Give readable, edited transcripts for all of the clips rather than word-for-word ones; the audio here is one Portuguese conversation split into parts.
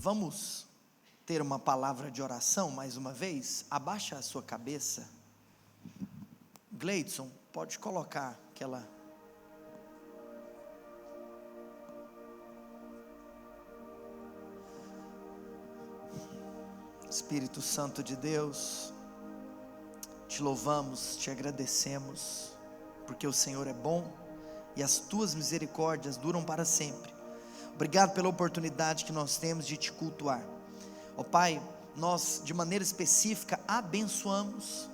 Vamos ter uma palavra de oração mais uma vez? Abaixa a sua cabeça. Gleidson, pode colocar aquela... Espírito Santo de Deus, te louvamos, te agradecemos, porque o Senhor é bom e as tuas misericórdias duram para sempre. Obrigado pela oportunidade que nós temos de te cultuar. Ó Pai, nós de maneira específica abençoamos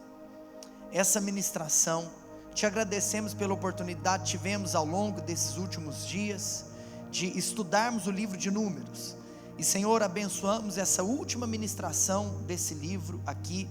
essa ministração, te agradecemos pela oportunidade que tivemos ao longo desses últimos dias, de estudarmos o livro de Números, e Senhor, abençoamos essa última ministração desse livro aqui,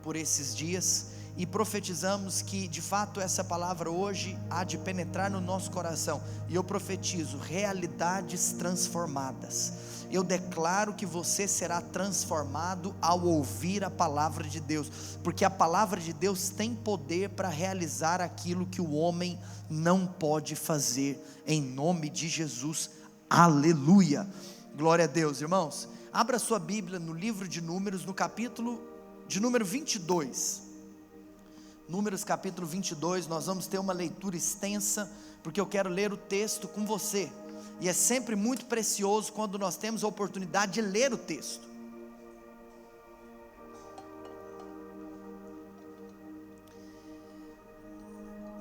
por esses dias, e profetizamos que de fato essa palavra hoje há de penetrar no nosso coração, e eu profetizo realidades transformadas. Eu declaro que você será transformado ao ouvir a palavra de Deus, porque a palavra de Deus tem poder para realizar aquilo que o homem não pode fazer, em nome de Jesus, aleluia, glória a Deus. Irmãos, abra sua Bíblia no livro de Números, no capítulo de número 22, Números capítulo 22, nós vamos ter uma leitura extensa, porque eu quero ler o texto com você, e é sempre muito precioso quando nós temos a oportunidade de ler o texto.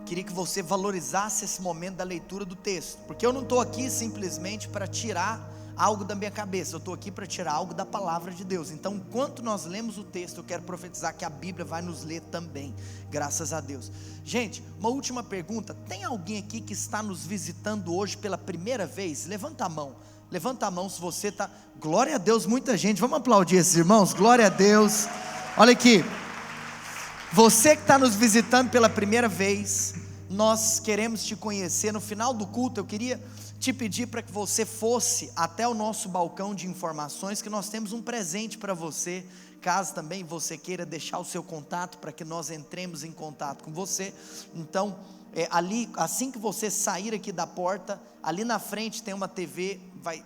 Queria que você valorizasse esse momento da leitura do texto, porque eu não estou aqui simplesmente para tirar algo da minha cabeça, eu estou aqui para tirar algo da palavra de Deus. Então, enquanto nós lemos o texto, eu quero profetizar que a Bíblia vai nos ler também, graças a Deus. Gente, uma última pergunta: tem alguém aqui que está nos visitando hoje pela primeira vez? Levanta a mão se você está. Glória a Deus, muita gente, vamos aplaudir esses irmãos, glória a Deus. Olha aqui, você que está nos visitando pela primeira vez, nós queremos te conhecer. No final do culto, eu queria te pedir para que você fosse até o nosso balcão de informações, que nós temos um presente para você, caso também você queira deixar o seu contato, para que nós entremos em contato com você. Então, ali, assim que você sair aqui da porta, ali na frente tem uma TV, vai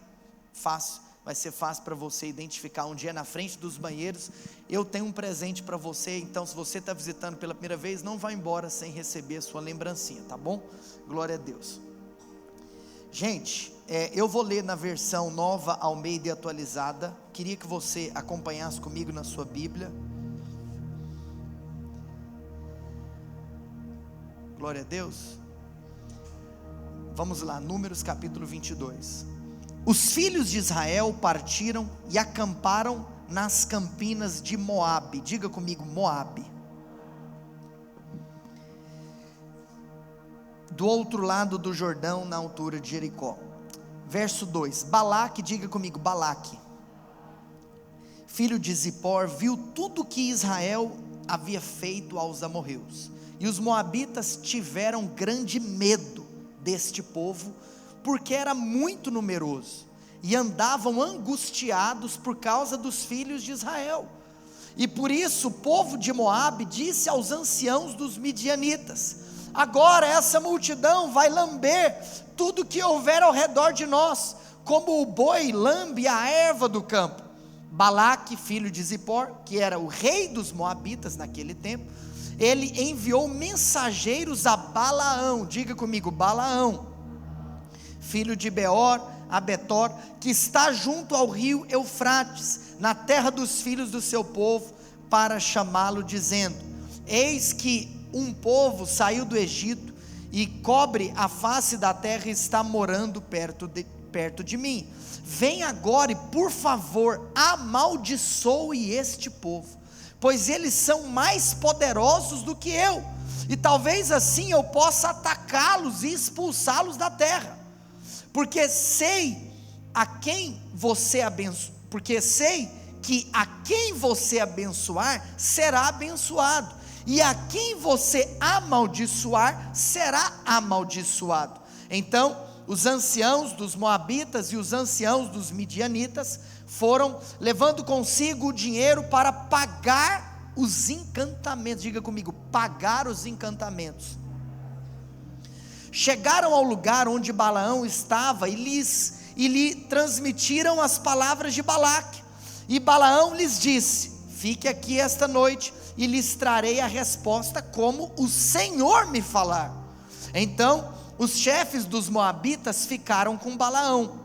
ser fácil para você identificar onde é, na frente dos banheiros. Eu tenho um presente para você, então se você está visitando pela primeira vez, não vá embora sem receber a sua lembrancinha, tá bom? Glória a Deus. Gente, eu vou ler na versão Nova Almeida e atualizada, queria que você acompanhasse comigo na sua Bíblia. Glória a Deus. Vamos lá, Números capítulo 22. Os filhos de Israel partiram e acamparam nas campinas de Moabe. Diga comigo, Moabe. Do outro lado do Jordão, na altura de Jericó. Verso 2, Balaque, diga comigo, Balaque, filho de Zippor, viu tudo que Israel havia feito aos amorreus, e os moabitas tiveram grande medo deste povo, porque era muito numeroso, e andavam angustiados por causa dos filhos de Israel, e por isso o povo de Moabe disse aos anciãos dos midianitas: agora essa multidão vai lamber tudo que houver ao redor de nós, como o boi lambe a erva do campo. Balaque, filho de Zippor, que era o rei dos moabitas naquele tempo, ele enviou mensageiros a Balaão, diga comigo, Balaão, filho de Beor, a Betor, que está junto ao rio Eufrates, na terra dos filhos do seu povo, para chamá-lo, dizendo: eis que um povo saiu do Egito e cobre a face da terra e está morando perto de mim. Vem agora e por favor amaldiçoe este povo, pois eles são mais poderosos do que eu, e talvez assim eu possa atacá-los e expulsá-los da terra, porque sei que a quem você abençoar será abençoado, e a quem você amaldiçoar será amaldiçoado. Então os anciãos dos moabitas e os anciãos dos midianitas foram levando consigo o dinheiro para pagar os encantamentos. Diga comigo, pagar os encantamentos. Chegaram ao lugar onde Balaão estava e lhes e lhe transmitiram as palavras de Balaque. E Balaão lhes disse: fique aqui esta noite e lhes trarei a resposta como o Senhor me falar. Então os chefes dos moabitas ficaram com Balaão.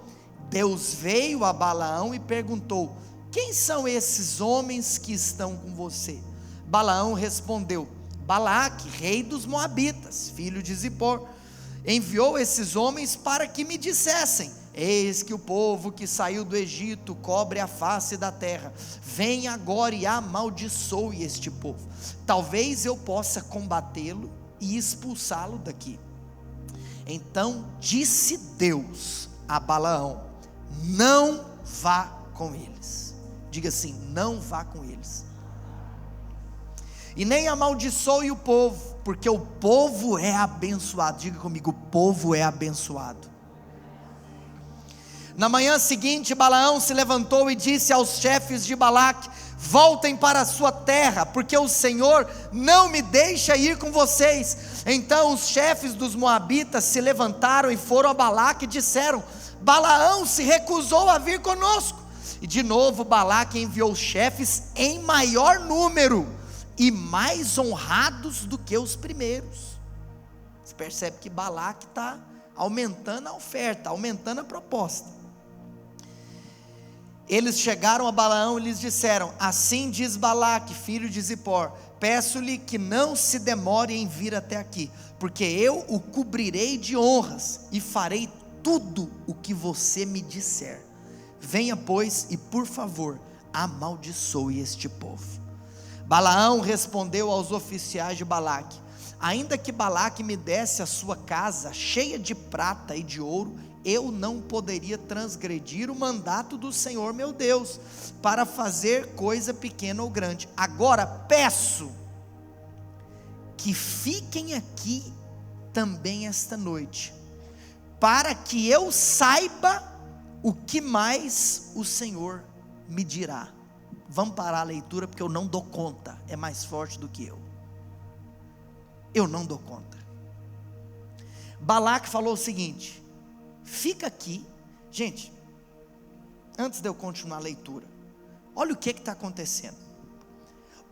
Deus veio a Balaão e perguntou: quem são esses homens que estão com você? Balaão respondeu: Balaque, rei dos moabitas, filho de Zippor, enviou esses homens para que me dissessem: eis que o povo que saiu do Egito cobre a face da terra. Venha agora e amaldiçoe este povo. Talvez eu possa combatê-lo e expulsá-lo daqui. Então disse Deus a Balaão: não vá com eles. Diga assim: não vá com eles. E nem amaldiçoe o povo, porque o povo é abençoado. Diga comigo: o povo é abençoado. Na manhã seguinte, Balaão se levantou e disse aos chefes de Balaque: voltem para a sua terra, porque o Senhor não me deixa ir com vocês. Então os chefes dos moabitas se levantaram e foram a Balaque e disseram: Balaão se recusou a vir conosco. E de novo Balaque enviou chefes em maior número e mais honrados do que os primeiros. Você percebe que Balaque está aumentando a oferta, aumentando a proposta. Eles chegaram a Balaão e lhes disseram: assim diz Balaque, filho de Zippor, peço-lhe que não se demore em vir até aqui, porque eu o cobrirei de honras e farei tudo o que você me disser. Venha, pois, e por favor, amaldiçoe este povo. Balaão respondeu aos oficiais de Balaque: ainda que Balaque me desse a sua casa cheia de prata e de ouro, eu não poderia transgredir o mandato do Senhor meu Deus, para fazer coisa pequena ou grande. Agora peço que fiquem aqui também esta noite, para que eu saiba o que mais o Senhor me dirá. Vamos parar a leitura, porque eu não dou conta, é mais forte do que eu não dou conta. Balaque falou o seguinte: fica aqui. Gente, antes de eu continuar a leitura, olha o que está acontecendo.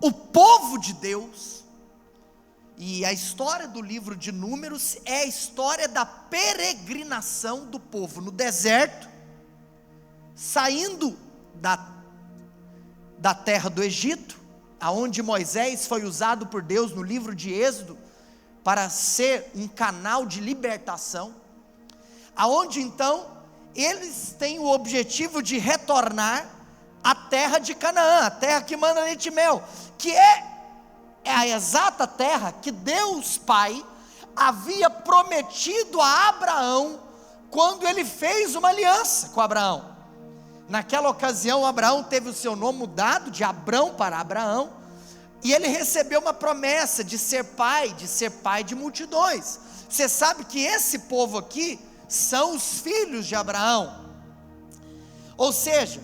O povo de Deus, e a história do livro de Números é a história da peregrinação do povo no deserto, saindo da terra do Egito, aonde Moisés foi usado por Deus no livro de Êxodo para ser um canal de libertação, aonde então eles têm o objetivo de retornar à terra de Canaã, a terra que manda leite e mel, que é a exata terra que Deus Pai havia prometido a Abraão quando ele fez uma aliança com Abraão. Naquela ocasião Abraão teve o seu nome mudado de Abrão para Abraão, e ele recebeu uma promessa de ser pai de multidões. Você sabe que esse povo aqui são os filhos de Abraão, ou seja,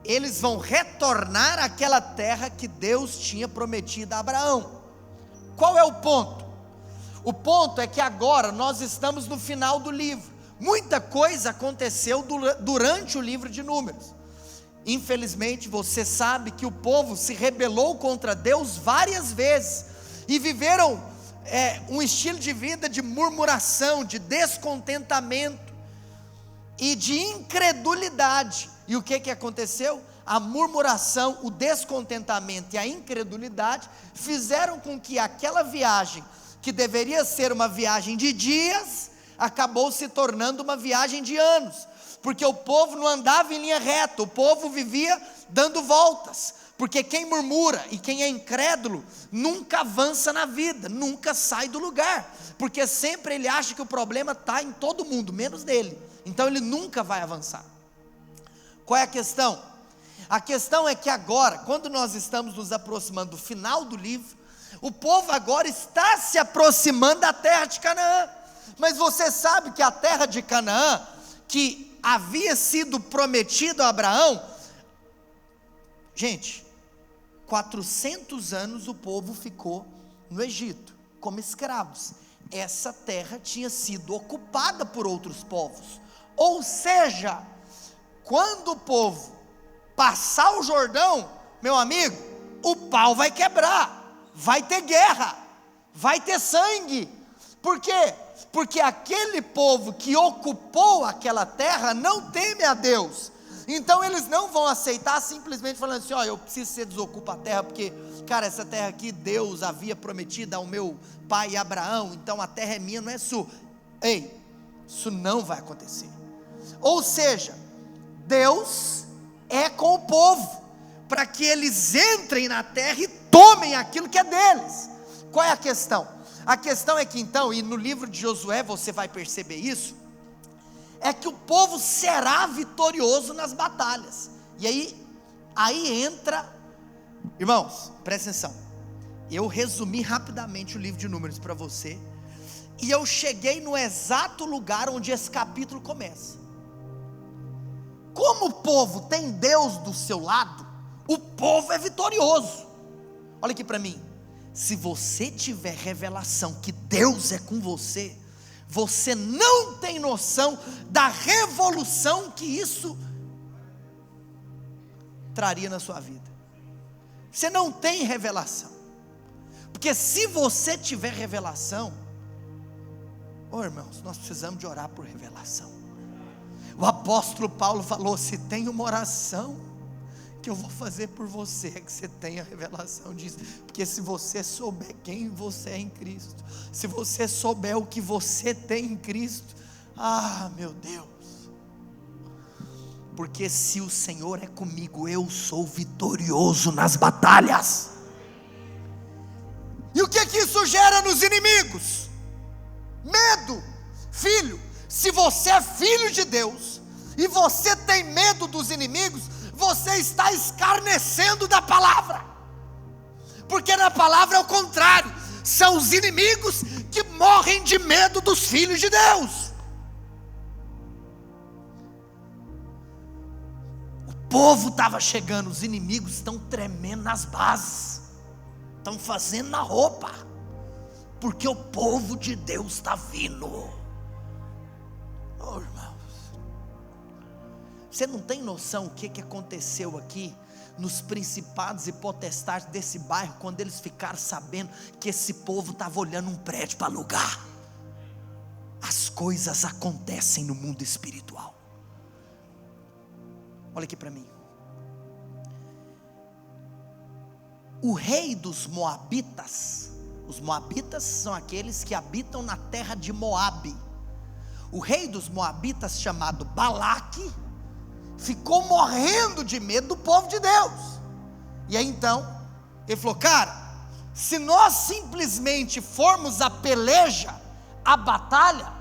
eles vão retornar àquela terra que Deus tinha prometido a Abraão. Qual é o ponto? O ponto é que agora nós estamos no final do livro. Muita coisa aconteceu durante o livro de Números. Infelizmente você sabe que o povo se rebelou contra Deus várias vezes, e viveram um estilo de vida de murmuração, de descontentamento e de incredulidade. E o que aconteceu? A murmuração, o descontentamento e a incredulidade fizeram com que aquela viagem, que deveria ser uma viagem de dias, acabou se tornando uma viagem de anos, porque o povo não andava em linha reta, o povo vivia dando voltas, porque quem murmura e quem é incrédulo nunca avança na vida, nunca sai do lugar, porque sempre ele acha que o problema está em todo mundo, menos nele, então ele nunca vai avançar. Qual é a questão? A questão é que agora, quando nós estamos nos aproximando do final do livro, o povo agora está se aproximando da terra de Canaã. Mas você sabe que a terra de Canaã, que havia sido prometido a Abraão, gente, 400 anos o povo ficou no Egito, como escravos. Essa terra tinha sido ocupada por outros povos. Ou seja, quando o povo passar o Jordão, meu amigo, o pau vai quebrar, vai ter guerra, vai ter sangue. Por quê? Porque aquele povo que ocupou aquela terra não teme a Deus. Então eles não vão aceitar simplesmente falando assim: ó, eu preciso que você desocupa a terra, porque, cara, essa terra aqui Deus havia prometido ao meu pai Abraão, então a terra é minha, não é sua. Ei, isso não vai acontecer. Ou seja, Deus é com o povo, para que eles entrem na terra e tomem aquilo que é deles. Qual é a questão? A questão é que então, e no livro de Josué você vai perceber isso, é que o povo será vitorioso nas batalhas. E aí entra, irmãos, presta atenção, eu resumi rapidamente o livro de Números para você, e eu cheguei no exato lugar onde esse capítulo começa. Como o povo tem Deus do seu lado, o povo é vitorioso. Olha aqui para mim, se você tiver revelação que Deus é com você, você não tem noção da revolução que isso traria na sua vida. Você não tem revelação, porque se você tiver revelação, irmãos, nós precisamos de orar por revelação. O apóstolo Paulo falou: se tem uma oração que eu vou fazer por você, é que você tenha revelação disso, porque se você souber quem você é em Cristo, se você souber o que você tem em Cristo, meu Deus, porque se o Senhor é comigo, eu sou vitorioso nas batalhas. E o que isso gera nos inimigos? Medo. Filho, se você é filho de Deus, e você tem medo dos inimigos, você está escarnecendo da palavra, porque na palavra é o contrário, são os inimigos que morrem de medo dos filhos de Deus. O povo estava chegando, os inimigos estão tremendo nas bases, estão fazendo na roupa, porque o povo de Deus está vindo. Irmãos, você não tem noção o que aconteceu aqui nos principados e potestades desse bairro, quando eles ficaram sabendo que esse povo estava olhando um prédio para alugar. As coisas acontecem no mundo espiritual. Olha aqui para mim, o rei dos Moabitas, os Moabitas são aqueles que habitam na terra de Moabe. O rei dos Moabitas, chamado Balaque, ficou morrendo de medo do povo de Deus. E aí então ele falou: cara, se nós simplesmente formos a peleja, a batalha,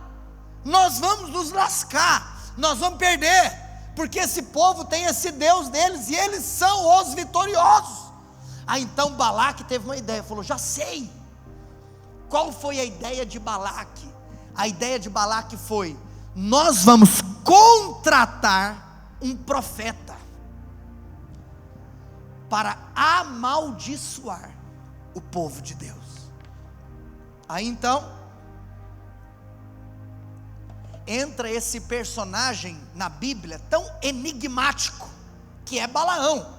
nós vamos nos lascar, nós vamos perder, porque esse povo tem esse Deus deles, e eles são os vitoriosos. Aí então Balaque teve uma ideia, falou: já sei. Qual foi a ideia de Balaque? A ideia de Balaque foi: nós vamos contratar um profeta para amaldiçoar o povo de Deus. Aí então entra esse personagem na Bíblia tão enigmático, que é Balaão.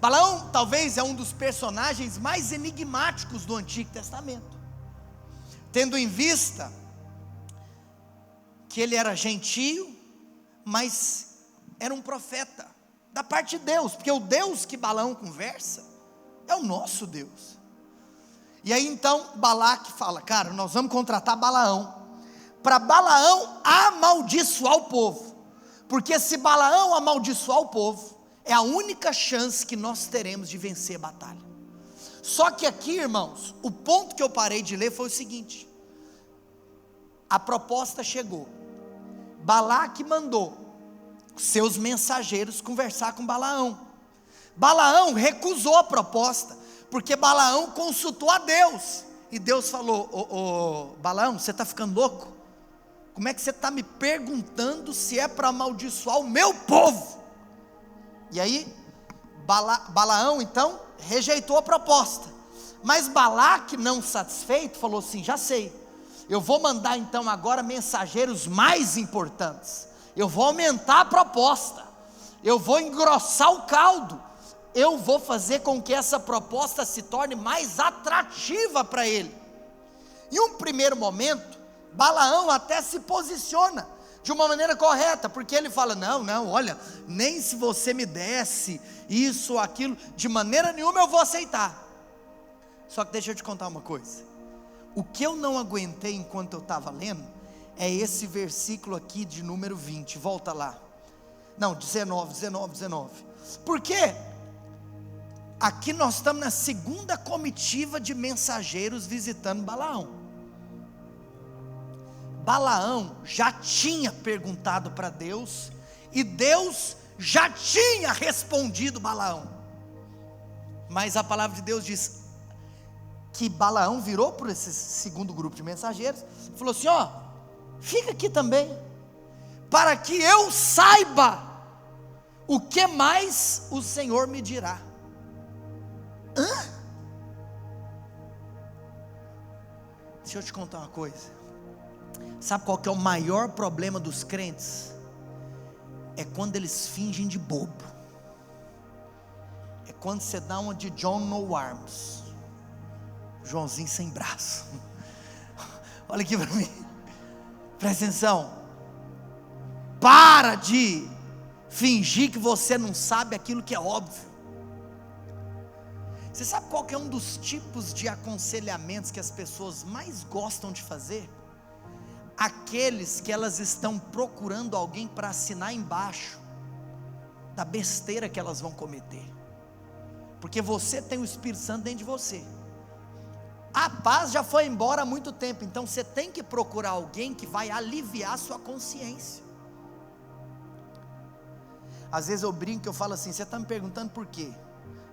Balaão talvez é um dos personagens mais enigmáticos do Antigo Testamento, tendo em vista que ele era gentio, mas era um profeta da parte de Deus, porque o Deus que Balaão conversa é o nosso Deus. E aí então Balaque fala: cara, nós vamos contratar Balaão, para Balaão amaldiçoar o povo, porque se Balaão amaldiçoar o povo, é a única chance que nós teremos de vencer a batalha. Só que aqui, irmãos, o ponto que eu parei de ler foi o seguinte: a proposta chegou, Balaque mandou seus mensageiros conversar com Balaão. Balaão recusou a proposta, porque Balaão consultou a Deus, e Deus falou: Balaão, você está ficando louco? Como é que você está me perguntando se é para amaldiçoar o meu povo? E aí Balaão então rejeitou a proposta, mas Balaque, não satisfeito, falou assim: já sei, eu vou mandar então agora mensageiros mais importantes, eu vou aumentar a proposta, eu vou engrossar o caldo, eu vou fazer com que essa proposta se torne mais atrativa para ele. Em um primeiro momento, Balaão até se posiciona de uma maneira correta, porque ele fala: não, olha, nem se você me desse isso ou aquilo, de maneira nenhuma eu vou aceitar. Só que deixa eu te contar uma coisa, o que eu não aguentei enquanto eu estava lendo, é esse versículo aqui de número 20, volta lá, não, 19, por quê? Aqui nós estamos na segunda comitiva de mensageiros visitando Balaão. Balaão já tinha perguntado para Deus, e Deus já tinha respondido Balaão, mas a palavra de Deus diz que Balaão virou para esse segundo grupo de mensageiros, e falou assim: ó, fica aqui também, para que eu saiba o que mais o Senhor me dirá. Deixa eu te contar uma coisa, sabe qual que é o maior problema dos crentes? É quando eles fingem de bobo, é quando você dá uma de John No Arms, Joãozinho sem braço. Olha aqui para mim, presta atenção, para de fingir que você não sabe aquilo que é óbvio. Você sabe qual que é um dos tipos de aconselhamentos que as pessoas mais gostam de fazer? Aqueles que elas estão procurando alguém para assinar embaixo da besteira que elas vão cometer, porque você tem o Espírito Santo dentro de você, a paz já foi embora há muito tempo, então você tem que procurar alguém que vai aliviar a sua consciência. Às vezes eu brinco, eu falo assim: você está me perguntando por quê?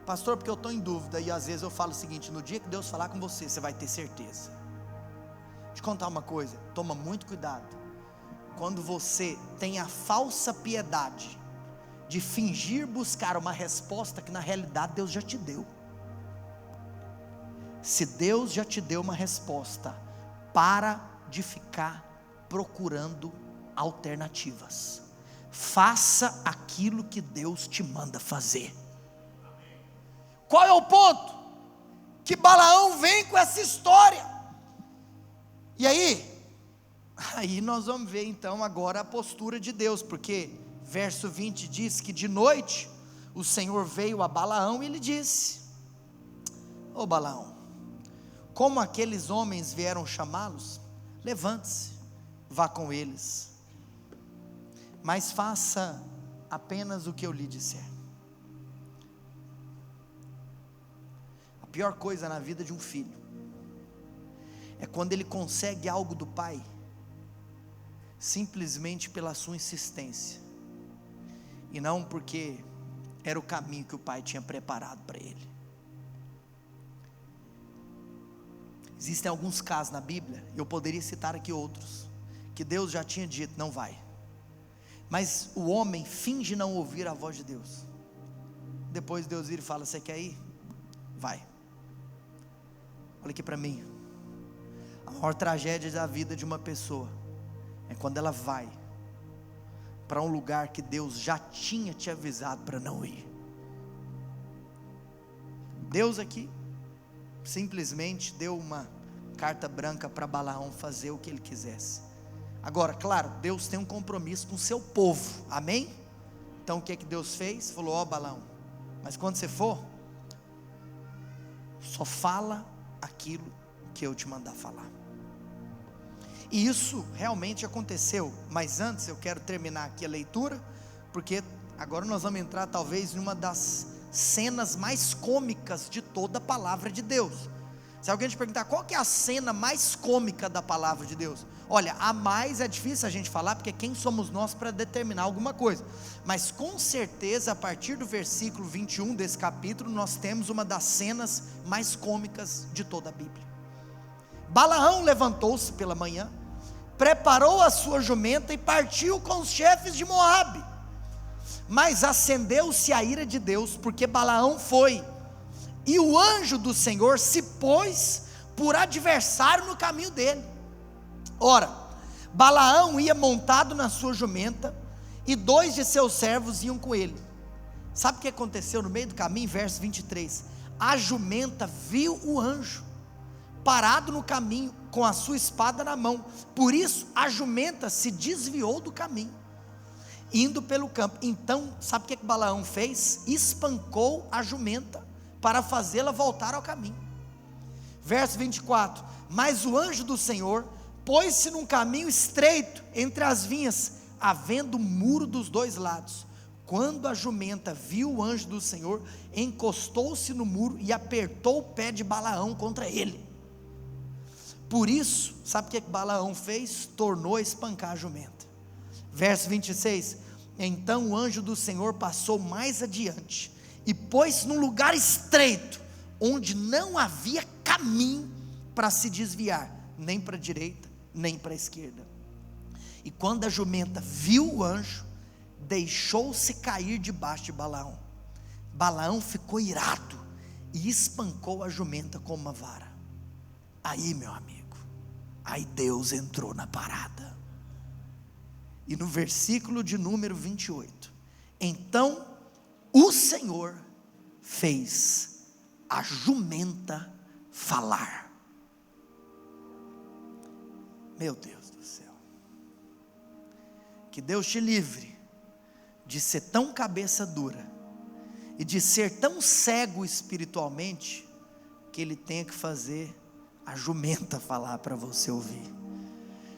Pastor, porque eu estou em dúvida. E às vezes eu falo o seguinte: no dia que Deus falar com você, você vai ter certeza. Deixa eu te contar uma coisa, toma muito cuidado quando você tem a falsa piedade de fingir buscar uma resposta que na realidade Deus já te deu. Se Deus já te deu uma resposta, para de ficar procurando alternativas, faça aquilo que Deus te manda fazer. Qual é o ponto? Que Balaão vem com essa história, e aí nós vamos ver então agora a postura de Deus, porque verso 20 diz que de noite o Senhor veio a Balaão e lhe disse: ô Balaão, como aqueles homens vieram chamá-los, levante-se, vá com eles, mas faça apenas o que eu lhe disser. A pior coisa na vida de um filho é quando ele consegue algo do pai simplesmente pela sua insistência, e não porque era o caminho que o pai tinha preparado para ele. Existem alguns casos na Bíblia, eu poderia citar aqui outros, que Deus já tinha dito: não vai, mas o homem finge não ouvir a voz de Deus. Depois Deus vira e fala: você quer ir? Vai. Olha aqui para mim, a maior tragédia da vida de uma pessoa é quando ela vai para um lugar que Deus já tinha te avisado para não ir. Deus aqui simplesmente deu uma carta branca para Balaão fazer o que ele quisesse. Agora, claro, Deus tem um compromisso com o seu povo, amém? Então o que Deus fez? Falou: ó Balaão, mas quando você for, só fala aquilo que eu te mandar falar. E isso realmente aconteceu, mas antes eu quero terminar aqui a leitura, porque agora nós vamos entrar talvez em uma das cenas mais cômicas de toda a palavra de Deus. Se alguém te perguntar qual que é a cena mais cômica da palavra de Deus, olha, a mais é difícil a gente falar, porque quem somos nós para determinar alguma coisa, mas com certeza a partir do versículo 21 desse capítulo, nós temos uma das cenas mais cômicas de toda a Bíblia. Balaão levantou-se pela manhã, preparou a sua jumenta e partiu com os chefes de Moabe, mas acendeu-se a ira de Deus, porque Balaão foi, e o anjo do Senhor se pôs por adversário no caminho dele. Ora, Balaão ia montado na sua jumenta, e 2 de seus servos iam com ele. Sabe o que aconteceu no meio do caminho? Verso 23, a jumenta viu o anjo, parado no caminho, com a sua espada na mão, por isso a jumenta se desviou do caminho, indo pelo campo. Então, sabe o que Balaão fez? Espancou a jumenta, para fazê-la voltar ao caminho. Verso 24, mas o anjo do Senhor pôs-se num caminho estreito, entre as vinhas, havendo muro dos 2 lados. Quando a jumenta viu o anjo do Senhor, encostou-se no muro, e apertou o pé de Balaão contra ele. Por isso, sabe o que Balaão fez? Tornou a espancar a jumenta. Verso 26, então o anjo do Senhor passou mais adiante, e pôs-se num lugar estreito, onde não havia caminho para se desviar, nem para a direita, nem para a esquerda. E quando a jumenta viu o anjo, deixou-se cair debaixo de Balaão. Balaão ficou irado, e espancou a jumenta com uma vara. Aí, meu amigo, aí Deus entrou na parada. E no versículo de número 28, então o Senhor fez a jumenta falar. Meu Deus do céu, que Deus te livre de ser tão cabeça dura, e de ser tão cego espiritualmente, que Ele tenha que fazer a jumenta falar para você ouvir.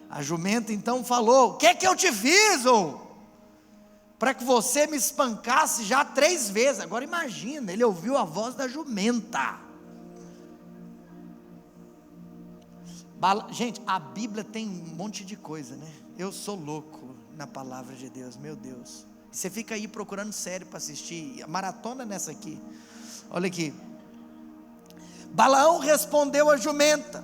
A jumenta então falou: o que é que eu te fiz, para que você me espancasse já 3 vezes? Agora imagina, ele ouviu a voz da jumenta. Gente, a Bíblia tem um monte de coisa, né? Eu sou louco na palavra de Deus, meu Deus. Você fica aí procurando série para assistir, a maratona nessa aqui. Olha aqui, Balaão respondeu à jumenta: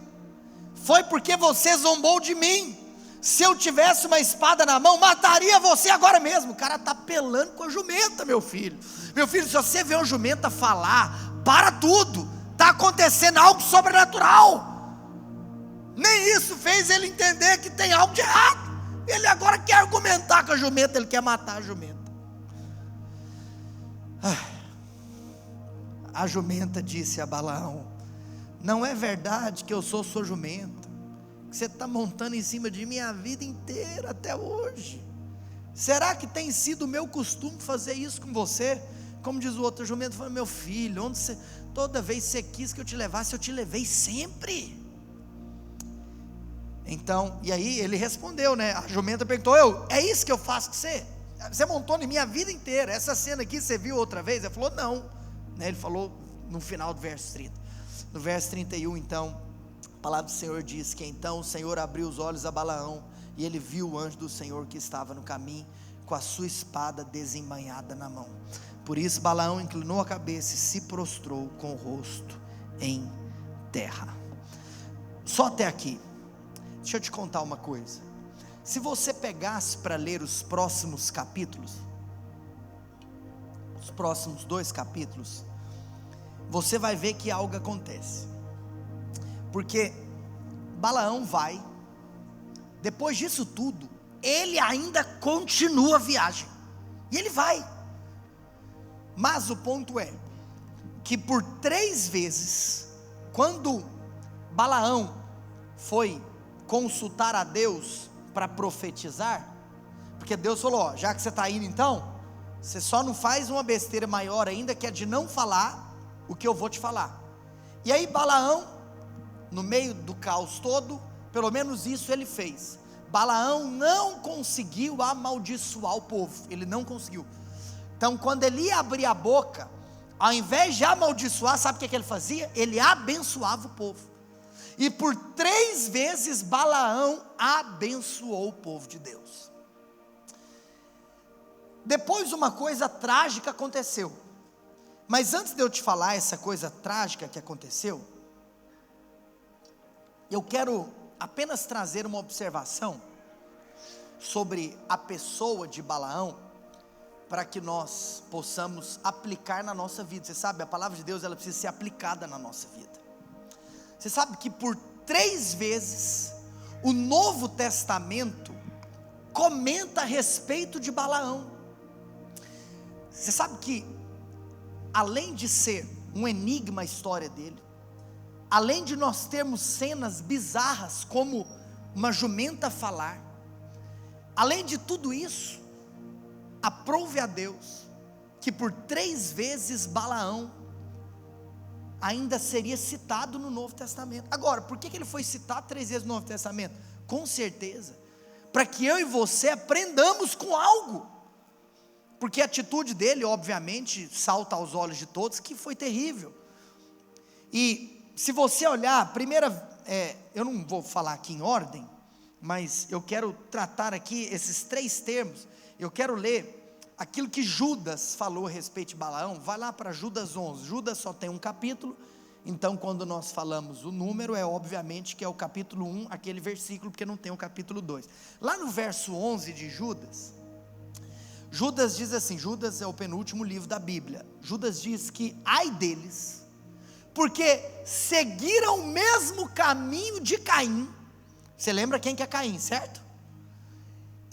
foi porque você zombou de mim. Se eu tivesse uma espada na mão, mataria você agora mesmo. O cara está apelando com a jumenta, meu filho. Meu filho, se você vê uma jumenta falar, para tudo, está acontecendo algo sobrenatural. Nem isso fez ele entender que tem algo de errado. Ele agora quer argumentar com a jumenta, ele quer matar a jumenta. A jumenta disse a Balaão: não é verdade que eu sou sua jumenta, que você está montando em cima de mim a vida inteira até hoje? Será que tem sido o meu costume fazer isso com você? Como diz o outro, jumento falou: meu filho, onde você, toda vez que você quis que eu te levasse, eu te levei sempre. Então, e aí ele respondeu, né? A jumenta perguntou: é isso que eu faço com você? Você montou em mim a vida inteira, essa cena aqui você viu outra vez? Ele falou: não, né? Ele falou no final do verso 30. No verso 31, então, a palavra do Senhor diz que então o Senhor abriu os olhos a Balaão, e ele viu o anjo do Senhor que estava no caminho, com a sua espada desembainhada na mão. Por isso Balaão inclinou a cabeça e se prostrou com o rosto em terra. Só até aqui. Deixa eu te contar uma coisa. Se você pegasse para ler os próximos capítulos, os próximos 2 capítulos, você vai ver que algo acontece. Porque Balaão vai, depois disso tudo, ele ainda continua a viagem, e ele vai. Mas o ponto é, que por 3 vezes, quando Balaão foi consultar a Deus para profetizar, porque Deus falou: ó, já que você está indo, então você só não faz uma besteira maior ainda, que é de não falar o que eu vou te falar. E aí Balaão, no meio do caos todo, pelo menos isso ele fez. Balaão não conseguiu amaldiçoar o povo, ele não conseguiu. Então quando ele ia abrir a boca, ao invés de amaldiçoar, sabe o que ele fazia? Ele abençoava o povo. E por 3 vezes Balaão abençoou o povo de Deus. Depois uma coisa trágica aconteceu. Mas antes de eu te falar essa coisa trágica que aconteceu, eu quero apenas trazer uma observação sobre a pessoa de Balaão, para que nós possamos aplicar na nossa vida. Você sabe, a palavra de Deus, ela precisa ser aplicada na nossa vida. Você sabe que por 3 vezes o Novo Testamento comenta a respeito de Balaão. Você sabe que, além de ser um enigma a história dele, além de nós termos cenas bizarras como uma jumenta falar, além de tudo isso, aprove a Deus que por 3 vezes Balaão ainda seria citado no Novo Testamento. Agora, por que ele foi citado 3 vezes no Novo Testamento? Com certeza, para que eu e você aprendamos com algo, porque a atitude dele, obviamente, salta aos olhos de todos, que foi terrível. E se você olhar, eu não vou falar aqui em ordem, mas eu quero tratar aqui esses 3 termos. Eu quero ler aquilo que Judas falou a respeito de Balaão. Vai lá para Judas 11, Judas só tem um capítulo, então quando nós falamos o número, obviamente que é o capítulo 1, aquele versículo, porque não tem o capítulo 2, lá no verso 11 de Judas, Judas diz assim, Judas é o penúltimo livro da Bíblia, Judas diz que, ai deles, porque seguiram o mesmo caminho de Caim. Você lembra quem que é Caim, certo?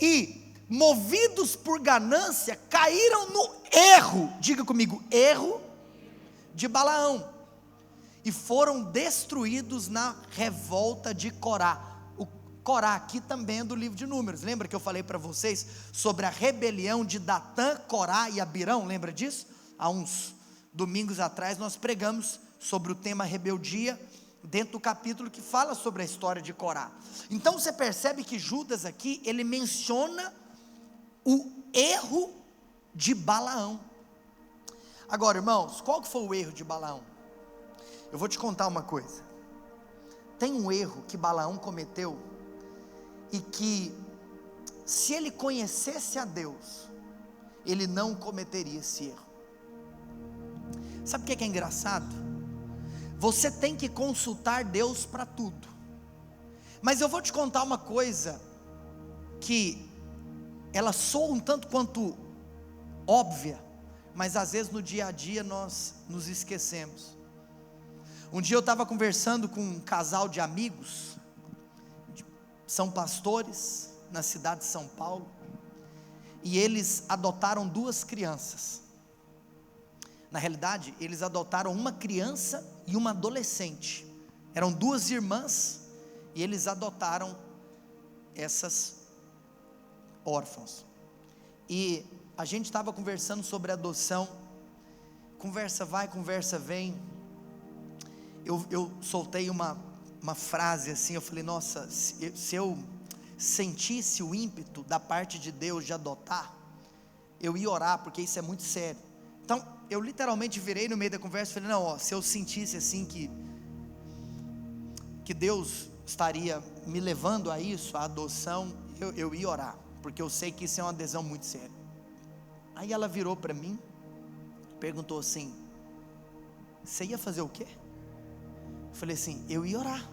E movidos por ganância, caíram no erro, diga comigo, erro de Balaão, e foram destruídos na revolta de Corá. O Corá aqui também é do livro de Números. Lembra que eu falei para vocês sobre a rebelião de Datã, Corá e Abirão? Lembra disso? Há uns domingos atrás nós pregamos sobre o tema rebeldia, dentro do capítulo que fala sobre a história de Corá. Então você percebe que Judas aqui, ele menciona o erro de Balaão. Agora, irmãos, qual que foi o erro de Balaão? Eu vou te contar uma coisa. Tem um erro que Balaão cometeu, e que, se ele conhecesse a Deus, ele não cometeria esse erro. Sabe o que é engraçado? Você tem que consultar Deus para tudo, mas eu vou te contar uma coisa, que ela soa um tanto quanto óbvia, mas às vezes no dia a dia nós nos esquecemos. Um dia eu estava conversando com um casal de amigos, são pastores na cidade de São Paulo, e eles adotaram 2 crianças. Na realidade, eles adotaram uma criança e uma adolescente. Eram 2 irmãs, e eles adotaram essas órfãos. E a gente estava conversando sobre adoção, conversa vai, conversa vem. Eu soltei uma frase assim, eu falei, nossa, se eu sentisse o ímpeto da parte de Deus de adotar, eu ia orar, porque isso é muito sério. Então, eu literalmente virei no meio da conversa e falei, não, se eu sentisse assim que Deus estaria me levando a isso, a adoção, eu ia orar, porque eu sei que isso é uma adesão muito séria. Aí ela virou para mim, perguntou assim, você ia fazer o quê? Eu falei assim, eu ia orar.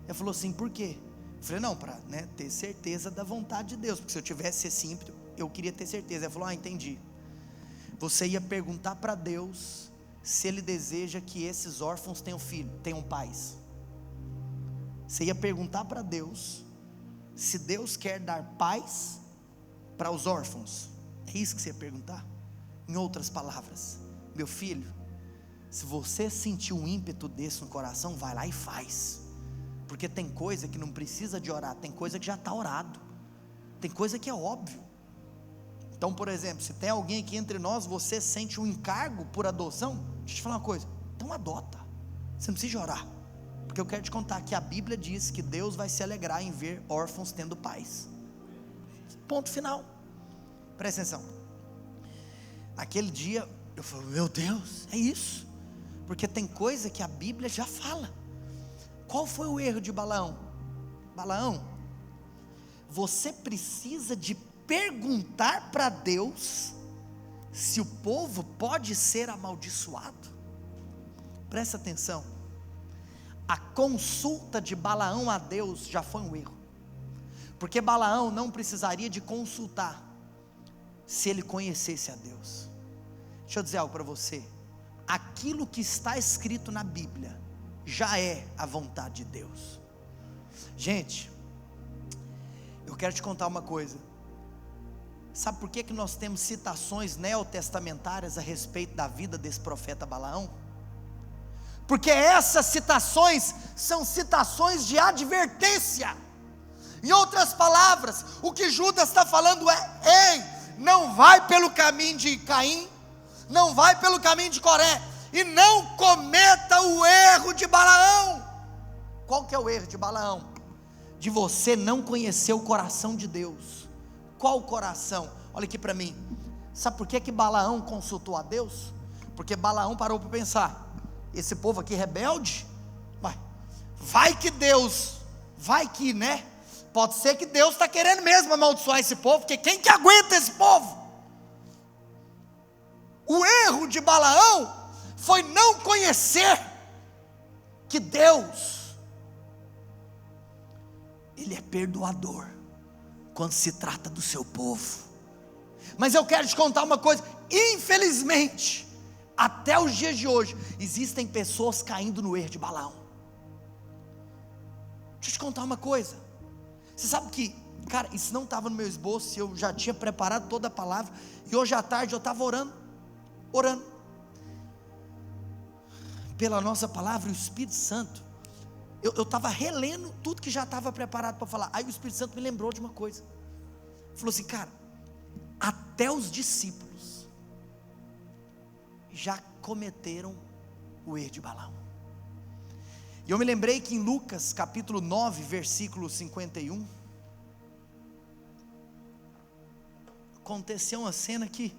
Ela falou assim, por quê? Eu falei, não, para ter certeza da vontade de Deus, porque se eu tivesse esse ímpeto, eu queria ter certeza. Ela falou, entendi. Você ia perguntar para Deus se Ele deseja que esses órfãos tenham pais. Você ia perguntar para Deus se Deus quer dar paz para os órfãos. É isso que você ia perguntar? Em outras palavras, meu filho, se você sentir um ímpeto desse no coração, vai lá e faz, porque tem coisa que não precisa de orar, tem coisa que já está orado, tem coisa que é óbvio. Então, por exemplo, se tem alguém aqui entre nós, você sente um encargo por adoção, deixa eu te falar uma coisa, então adota, você não precisa orar, porque eu quero te contar que a Bíblia diz que Deus vai se alegrar em ver órfãos tendo pais, ponto final. Presta atenção, naquele dia, eu falei, meu Deus, é isso, porque tem coisa que a Bíblia já fala. Qual foi o erro de Balaão? Balaão, você precisa de perguntar para Deus se o povo pode ser amaldiçoado. Presta atenção, a consulta de Balaão a Deus já foi um erro, porque Balaão não precisaria de consultar se ele conhecesse a Deus. Deixa eu dizer algo para você, aquilo que está escrito na Bíblia já é a vontade de Deus. Gente, Eu quero te contar uma coisa. Sabe por que nós temos citações neotestamentárias a respeito da vida desse profeta Balaão? Porque essas citações são citações de advertência. Em outras palavras, o que Judas está falando é: ei, não vai pelo caminho de Caim, não vai pelo caminho de Coré, e não cometa o erro de Balaão. Qual que é o erro de Balaão? De você não conhecer o coração de Deus. Qual o coração? Olha aqui para mim. Sabe por que Balaão consultou a Deus? Porque Balaão parou para pensar: esse povo aqui rebelde, vai que Deus, né? Pode ser que Deus está querendo mesmo amaldiçoar esse povo, porque quem que aguenta esse povo? O erro de Balaão foi não conhecer que Deus, Ele é perdoador quando se trata do seu povo. Mas eu quero te contar uma coisa: infelizmente, até os dias de hoje, existem pessoas caindo no erro de Balaão. Deixa eu te contar uma coisa. Você sabe que, cara, isso não estava no meu esboço, eu já tinha preparado toda a palavra, e hoje à tarde eu estava orando, pela nossa palavra, e o Espírito Santo, eu estava relendo tudo que já estava preparado para falar. Aí o Espírito Santo me lembrou de uma coisa. Falou assim: cara, até os discípulos já cometeram o erro de Balaão. E eu me lembrei que em Lucas capítulo 9, versículo 51, aconteceu uma cena que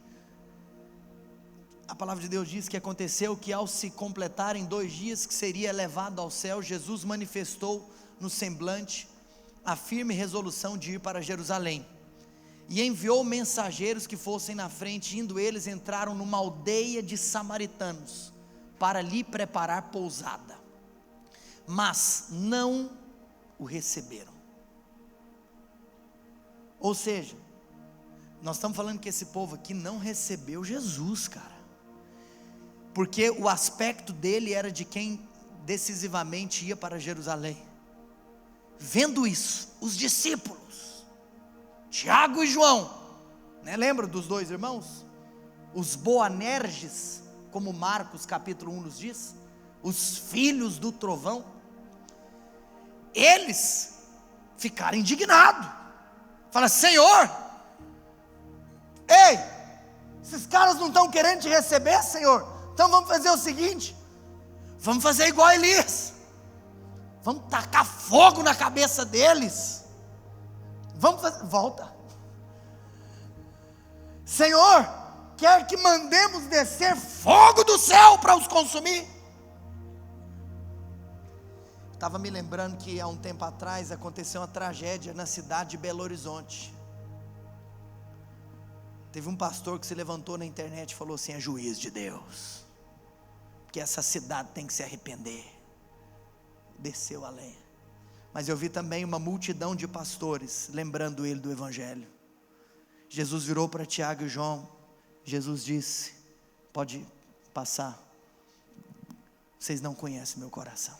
a palavra de Deus diz que aconteceu que, ao se completarem 2 dias que seria elevado ao céu, Jesus manifestou no semblante a firme resolução de ir para Jerusalém, e enviou mensageiros que fossem na frente. Indo eles, entraram numa aldeia de samaritanos para lhe preparar pousada, mas não o receberam. Ou seja, nós estamos falando que esse povo aqui não recebeu Jesus, cara, porque o aspecto dele era de quem decisivamente ia para Jerusalém. Vendo isso, os discípulos, Tiago e João, né, lembra dos 2 irmãos? Os Boanerges, como Marcos capítulo 1 nos diz, os filhos do trovão. Eles ficaram indignados, falaram: Senhor, ei, esses caras não estão querendo te receber, Senhor, então vamos fazer o seguinte, vamos fazer igual Elias, vamos tacar fogo na cabeça deles, vamos fazer, volta, Senhor, quer que mandemos descer fogo do céu para os consumir? Estava me lembrando que há um tempo atrás aconteceu uma tragédia na cidade de Belo Horizonte. Teve um pastor que se levantou na internet e falou assim: é juiz de Deus, que essa cidade tem que se arrepender. Desceu a lenha. Mas eu vi também uma multidão de pastores lembrando ele do Evangelho. Jesus virou para Tiago e João. Jesus disse: pode passar, vocês não conhecem meu coração.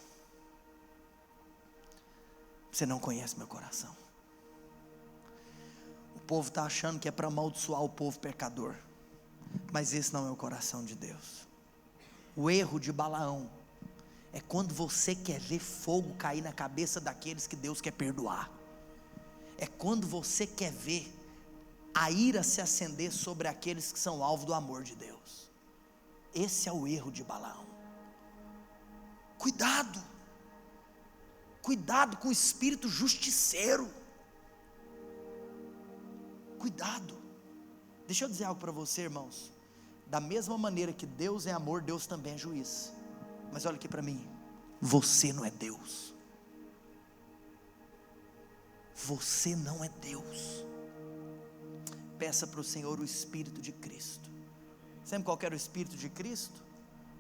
Você não conhece meu coração. O povo está achando que é para amaldiçoar o povo pecador, mas esse não é o coração de Deus. O erro de Balaão é quando você quer ver fogo cair na cabeça daqueles que Deus quer perdoar. É quando você quer ver a ira se acender sobre aqueles que são alvo do amor de Deus. Esse é o erro de Balaão. Cuidado com o espírito justiceiro. Cuidado. Deixa eu dizer algo para você, irmãos. Da mesma maneira que Deus é amor, Deus também é juiz. Mas olha aqui para mim, você não é Deus. Você não é Deus. Peça para o Senhor o Espírito de Cristo. Sabe qual era o Espírito de Cristo?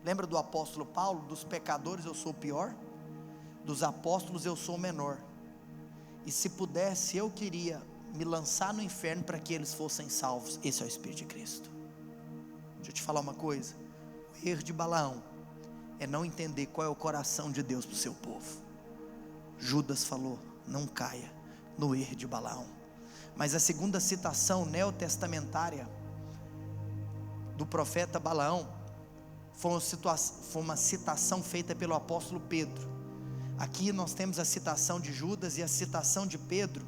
Lembra do apóstolo Paulo? Dos pecadores eu sou o pior, dos apóstolos eu sou o menor, e se pudesse eu queria me lançar no inferno para que eles fossem salvos. Esse é o Espírito de Cristo. Deixa eu te falar uma coisa: o erro de Balaão é não entender qual é o coração de Deus para o seu povo. Judas falou: não caia no erro de Balaão. Mas a segunda citação neotestamentária do profeta Balaão foi uma citação feita pelo apóstolo Pedro. Aqui nós temos a citação de Judas, e a citação de Pedro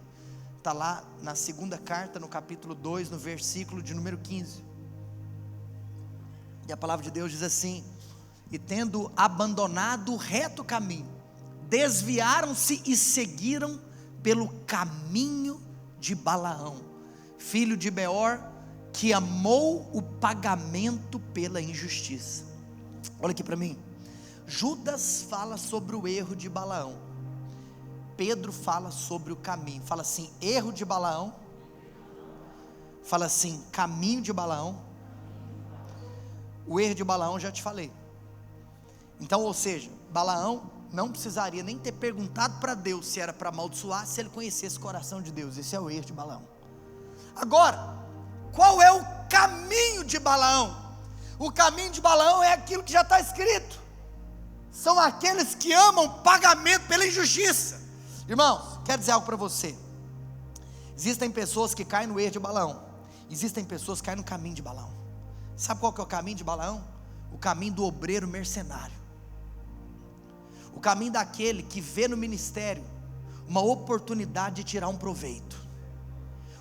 está lá na segunda carta, no capítulo 2, no versículo de número 15. E a palavra de Deus diz assim: e tendo abandonado o reto caminho, desviaram-se e seguiram pelo caminho de Balaão, filho de Beor, que amou o pagamento pela injustiça. Olha aqui para mim. Judas fala sobre o erro de Balaão, Pedro fala sobre o caminho. Fala assim: erro de Balaão. Fala assim: caminho de Balaão. O erro de Balaão já te falei. Então, ou seja, Balaão não precisaria nem ter perguntado para Deus se era para amaldiçoar, se ele conhecesse o coração de Deus. Esse é o erro de Balaão. Agora, qual é o caminho de Balaão? O caminho de Balaão é aquilo que já está escrito. São aqueles que amam pagamento pela injustiça. Irmãos, quero dizer algo para você. Existem pessoas que caem no erro de Balaão. Existem pessoas que caem no caminho de Balaão. Sabe qual que é o caminho de Balaão? O caminho do obreiro mercenário. O caminho daquele que vê no ministério uma oportunidade de tirar um proveito.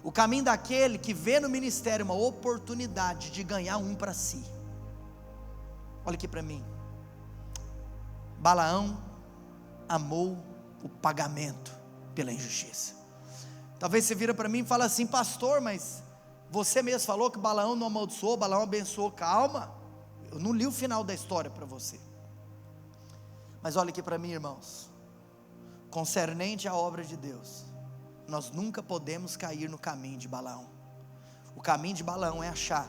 O caminho daquele que vê no ministério uma oportunidade de ganhar um para si. Olha aqui para mim. Balaão amou o pagamento pela injustiça. Talvez você vira para mim e fala assim: pastor, mas você mesmo falou que Balaão não amaldiçoou, Balaão abençoou. Calma, eu não li o final da história para você. Mas olha aqui para mim, irmãos, concernente à obra de Deus, nós nunca podemos cair no caminho de Balaão. O caminho de Balaão é achar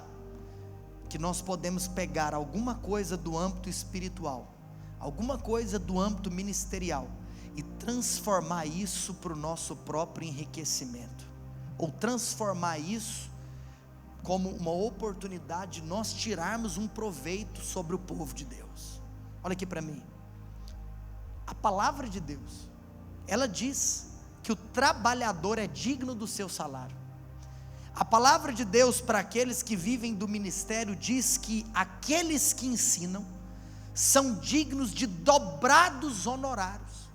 que nós podemos pegar alguma coisa do âmbito espiritual, alguma coisa do âmbito ministerial, e transformar isso para o nosso próprio enriquecimento, ou transformar isso como uma oportunidade de nós tirarmos um proveito sobre o povo de Deus. Olha aqui para mim. A palavra de Deus, ela diz que o trabalhador é digno do seu salário. A palavra de Deus para aqueles que vivem do ministério diz que aqueles que ensinam são dignos de dobrados honorários.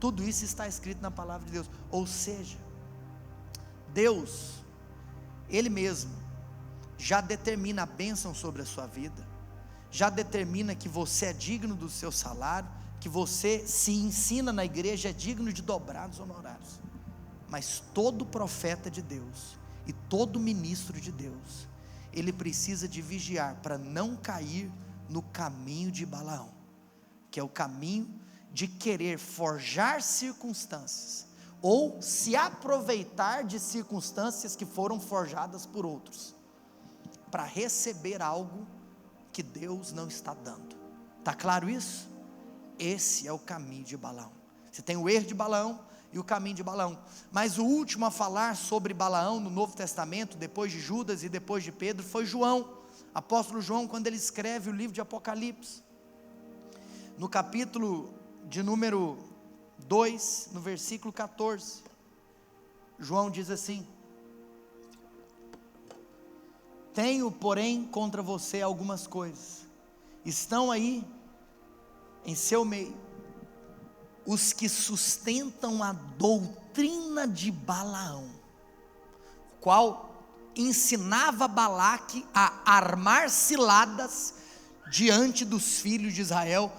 Tudo isso está escrito na palavra de Deus. Ou seja, Deus, Ele mesmo, já determina a bênção sobre a sua vida, já determina que você é digno do seu salário, que você se ensina na igreja é digno de dobrados honorários. Mas todo profeta de Deus e todo ministro de Deus, ele precisa de vigiar para não cair no caminho de Balaão, que é o caminho de querer forjar circunstâncias, ou se aproveitar de circunstâncias que foram forjadas por outros, para receber algo que Deus não está dando. Está claro isso? Esse é o caminho de Balaão. Você tem o erro de Balaão e o caminho de Balaão. Mas o último a falar sobre Balaão no Novo Testamento, depois de Judas e depois de Pedro, foi João, apóstolo João, quando ele escreve o livro de Apocalipse. No capítulo de número 2, no versículo 14, João diz assim: tenho, porém, contra você algumas coisas. Estão aí em seu meio os que sustentam a doutrina de Balaão, o qual ensinava Balaque a armar ciladas diante dos filhos de Israel,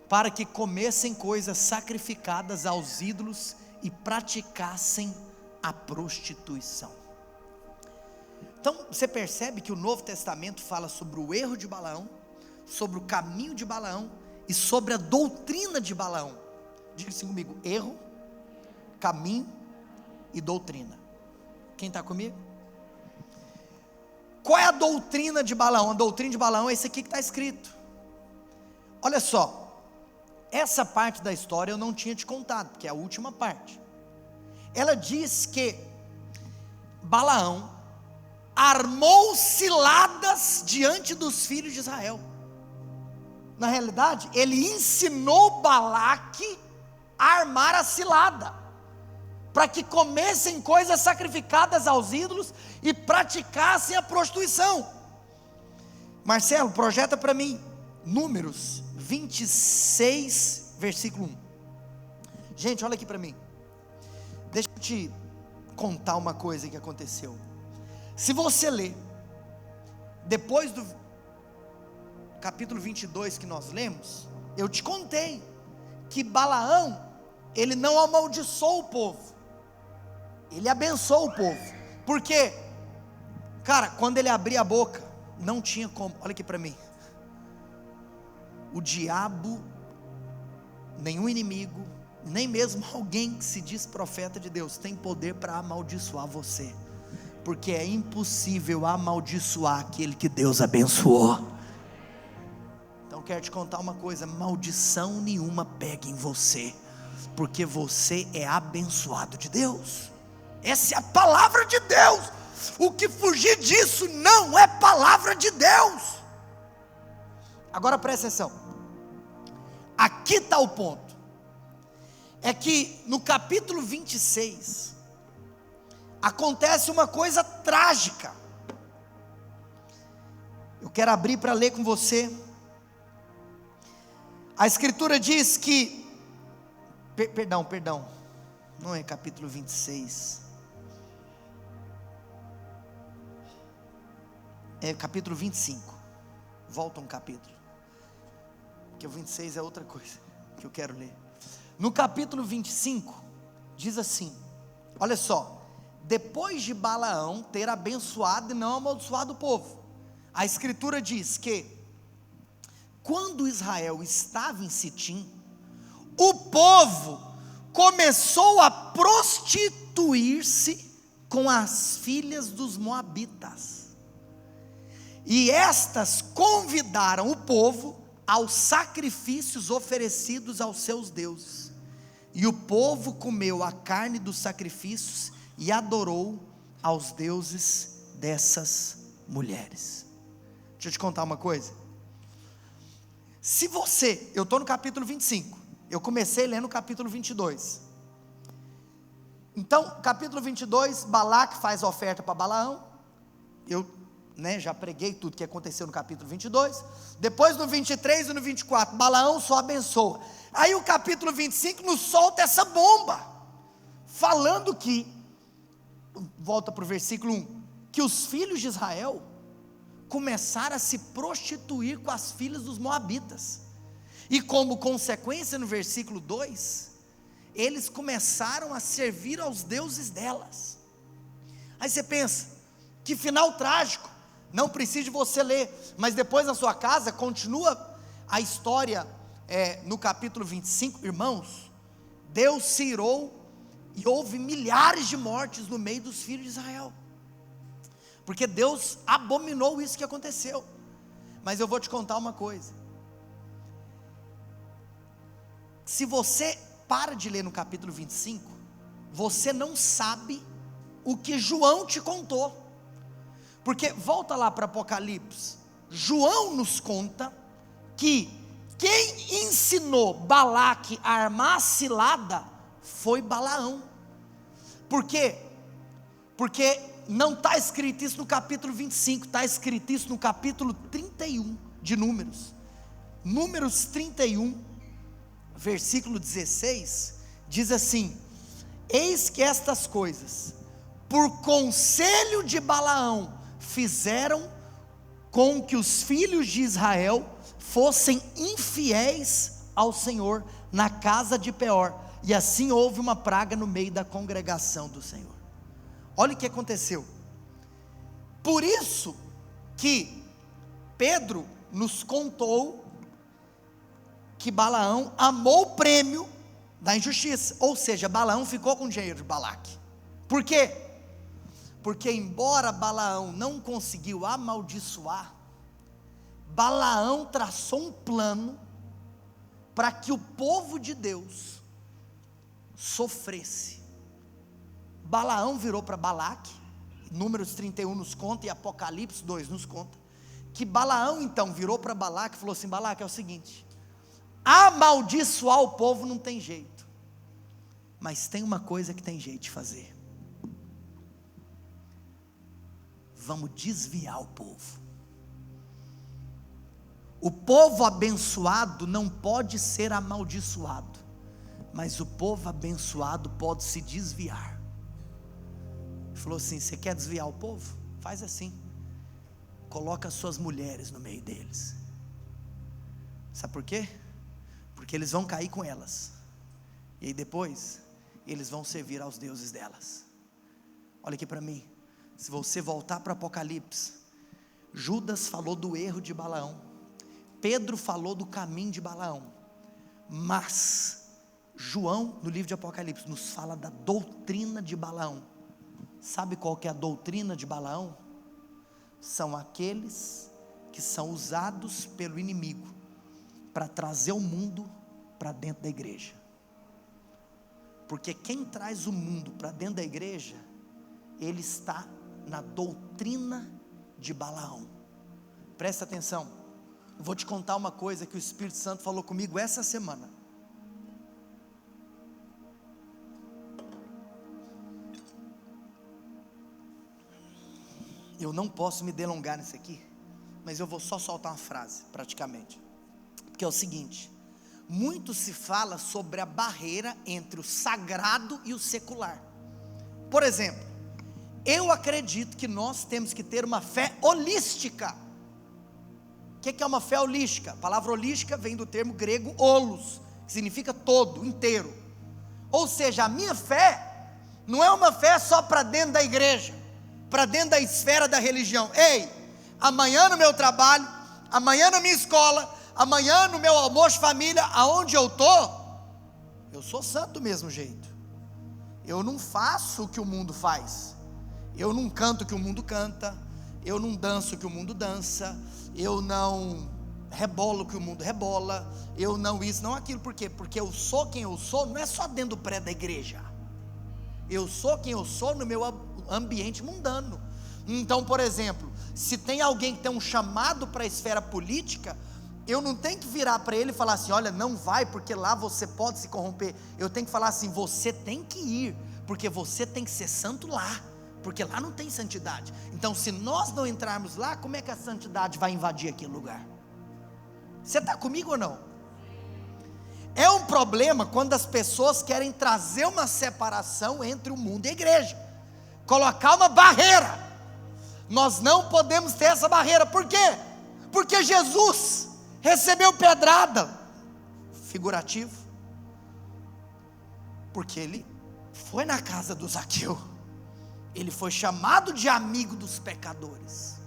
para que comessem coisas sacrificadas aos ídolos e praticassem a prostituição. Então você percebe que o Novo Testamento fala sobre o erro de Balaão, sobre o caminho de Balaão e sobre a doutrina de Balaão. Diga assim comigo: erro, caminho e doutrina. Quem está comigo? Qual é a doutrina de Balaão? A doutrina de Balaão é isso aqui que está escrito. Olha só, essa parte da história eu não tinha te contado, porque é a última parte. Ela diz que Balaão armou ciladas diante dos filhos de Israel. Na realidade, ele ensinou Balaque a armar a cilada. para que comessem coisas sacrificadas aos ídolos e praticassem a prostituição. Marcelo, projeta para mim, Números 26, versículo 1. Gente, olha aqui para mim, deixa eu te contar uma coisa que aconteceu. Se você ler, depois do capítulo 22 que nós lemos, eu te contei, que Balaão, ele não amaldiçoou o povo, ele abençoou o povo, porque, cara, quando ele abria a boca, não tinha como, olha aqui para mim, o diabo, nenhum inimigo, nem mesmo alguém que se diz profeta de Deus, tem poder para amaldiçoar você, porque é impossível amaldiçoar aquele que Deus abençoou. Então quero te contar uma coisa, maldição nenhuma pega em você, porque você é abençoado de Deus, essa é a palavra de Deus, o que fugir disso não é palavra de Deus. Agora presta atenção, aqui está o ponto, é que no capítulo 26, acontece uma coisa trágica, eu quero abrir para ler com você, a escritura diz que, perdão, não é capítulo 26, é capítulo 25, volta um capítulo, porque o 26 é outra coisa que eu quero ler. No capítulo 25, diz assim, olha só, depois de Balaão ter abençoado e não amaldiçoado o povo, a escritura diz que, quando Israel estava em Sitim, o povo começou a prostituir-se com as filhas dos moabitas, e estas convidaram o povo aos sacrifícios oferecidos aos seus deuses, e o povo comeu a carne dos sacrifícios e adorou aos deuses dessas mulheres. Deixa eu te contar uma coisa, se você, eu estou no capítulo 25, eu comecei lendo o capítulo 22, então capítulo 22, Balaque faz a oferta para Balaão, eu já preguei tudo que aconteceu no capítulo 22, depois no 23 e no 24, Balaão só abençoa, aí o capítulo 25 nos solta essa bomba, falando que, volta para o versículo 1, que os filhos de Israel começaram a se prostituir com as filhas dos moabitas, e como consequência no versículo 2, eles começaram a servir aos deuses delas. Aí você pensa, que final trágico, não precisa de você ler, mas depois na sua casa, continua a história, no capítulo 25, irmãos, Deus se irou, e houve milhares de mortes no meio dos filhos de Israel, porque Deus abominou isso que aconteceu. Mas eu vou te contar uma coisa, se você para de ler no capítulo 25, você não sabe o que João te contou, porque volta lá para Apocalipse, João nos conta que quem ensinou Balaque a armar a cilada foi Balaão. Por quê? Porque não está escrito isso no capítulo 25, está escrito isso no capítulo 31 de Números. Números 31, versículo 16, diz assim: eis que estas coisas, por conselho de Balaão, fizeram com que os filhos de Israel fossem infiéis ao Senhor na casa de Peor, e assim houve uma praga no meio da congregação do Senhor. Olha o que aconteceu, por isso que Pedro nos contou que Balaão amou o prêmio da injustiça, ou seja, Balaão ficou com o dinheiro de Balaque. Por quê? Porque embora Balaão não conseguiu amaldiçoar, Balaão traçou um plano para que o povo de Deus sofresse. Balaão virou para Balaque, Números 31 nos conta, e Apocalipse 2 nos conta, que Balaão então virou para Balaque e falou assim: Balaque, é o seguinte, amaldiçoar o povo não tem jeito, Mas tem uma coisa que tem jeito de fazer. Vamos desviar o povo. O povo abençoado não pode ser amaldiçoado, mas o povo abençoado pode se desviar. Ele falou assim: você quer desviar o povo? Faz assim, coloca suas mulheres no meio deles. Sabe por quê? Porque eles vão cair com elas, e aí depois eles vão servir aos deuses delas. Olha aqui para mim, se você voltar para Apocalipse, Judas falou do erro de Balaão, Pedro falou do caminho de Balaão, mas João, no livro de Apocalipse, nos fala da doutrina de Balaão. Sabe qual que é a doutrina de Balaão? São aqueles que são usados pelo inimigo para trazer o mundo para dentro da igreja. Porque quem traz o mundo para dentro da igreja, ele está na doutrina de Balaão. Presta atenção, eu vou te contar uma coisa que o Espírito Santo falou comigo essa semana. Eu não posso me delongar nisso aqui, mas eu vou só soltar uma frase, praticamente. Porque é o seguinte: muito se fala sobre a barreira entre o sagrado e o secular. Por exemplo, eu acredito que nós temos que ter uma fé holística. O que é uma fé holística? A palavra holística vem do termo grego holos, que significa todo, inteiro. Ou seja, a minha fé não é uma fé só para dentro da igreja, para dentro da esfera da religião. Ei, amanhã no meu trabalho, amanhã na minha escola, amanhã no meu almoço família, aonde eu estou, eu sou santo do mesmo jeito. Eu não faço o que o mundo faz, eu não canto o que o mundo canta, eu não danço o que o mundo dança, eu não rebolo o que o mundo rebola, eu não isso, não aquilo. Por quê? Porque eu sou quem eu sou, não é só dentro do prédio da igreja, eu sou quem eu sou no meu ambiente mundano. Então, por exemplo, se tem alguém que tem um chamado para a esfera política, eu não tenho que virar para ele e falar assim: olha, não vai, porque lá você pode se corromper. Eu tenho que falar assim: você tem que ir, porque você tem que ser santo lá, porque lá não tem santidade. Então, se nós não entrarmos lá, como é que a santidade vai invadir aquele lugar? Você está comigo ou não? É um problema quando as pessoas querem trazer uma separação entre o mundo e a igreja, colocar uma barreira. Nós não podemos ter essa barreira. Por quê? Porque Jesus recebeu pedrada, figurativo, porque ele foi na casa do Zaqueu, ele foi chamado de amigo dos pecadores.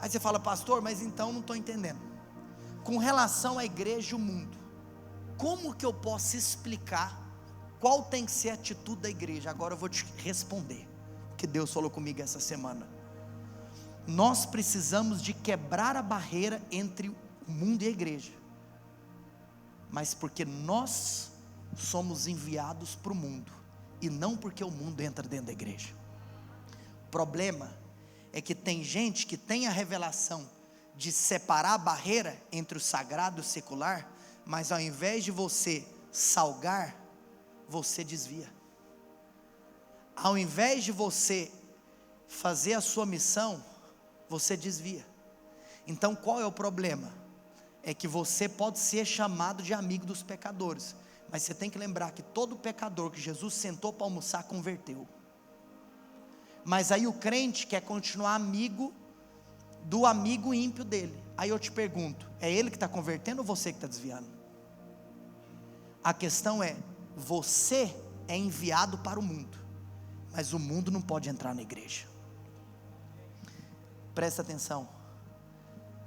Aí você fala: pastor, mas então não estou entendendo, com relação à igreja e o mundo, como que eu posso explicar qual tem que ser a atitude da igreja? Agora eu vou te responder o que Deus falou comigo essa semana. Nós precisamos de quebrar a barreira entre o mundo e a igreja, mas porque nós somos enviados para o mundo, e não porque o mundo entra dentro da igreja. O problema é que tem gente que tem a revelação de separar a barreira entre o sagrado e o secular, mas ao invés de você salgar, você desvia. Ao invés de você fazer a sua missão, você desvia. Então qual é o problema? É que você pode ser chamado de amigo dos pecadores, mas você tem que lembrar que todo pecador que Jesus sentou para almoçar converteu. Mas aí o crente quer continuar amigo do amigo ímpio dele. Aí eu te pergunto: é ele que está convertendo ou você que está desviando? A questão é: você é enviado para o mundo, mas o mundo não pode entrar na igreja. Presta atenção,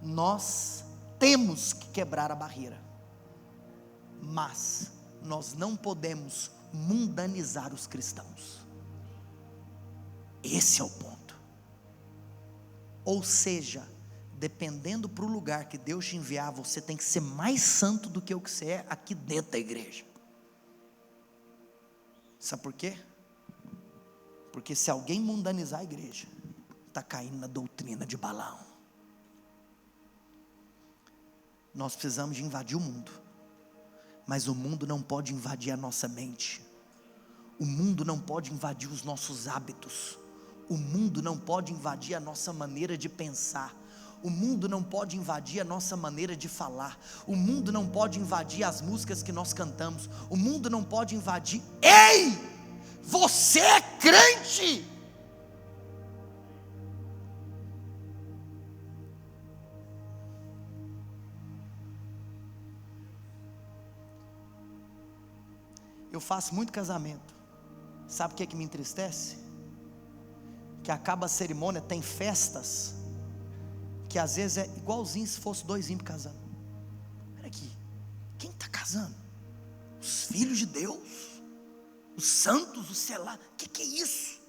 nós temos que quebrar a barreira, mas nós não podemos mundanizar os cristãos. Esse é o ponto. Ou seja, dependendo para o lugar que Deus te enviar, você tem que ser mais santo do que o que você é aqui dentro da igreja. Sabe por quê? Porque se alguém mundanizar a igreja, está caindo na doutrina de Balaão. Nós precisamos de invadir o mundo, Mas o mundo não pode invadir a nossa mente. O mundo não pode invadir os nossos hábitos. O mundo não pode invadir a nossa maneira de pensar. O mundo não pode invadir a nossa maneira de falar. O mundo não pode invadir as músicas que nós cantamos. O mundo não pode invadir. Ei! Você é crente! Eu faço muito casamento. Sabe o que é que me entristece? Que acaba a cerimônia, tem festas que às vezes é igualzinho se fosse dois ímpios casando. Olha aqui, quem está casando? Os filhos de Deus, os santos, os selados. O que é isso?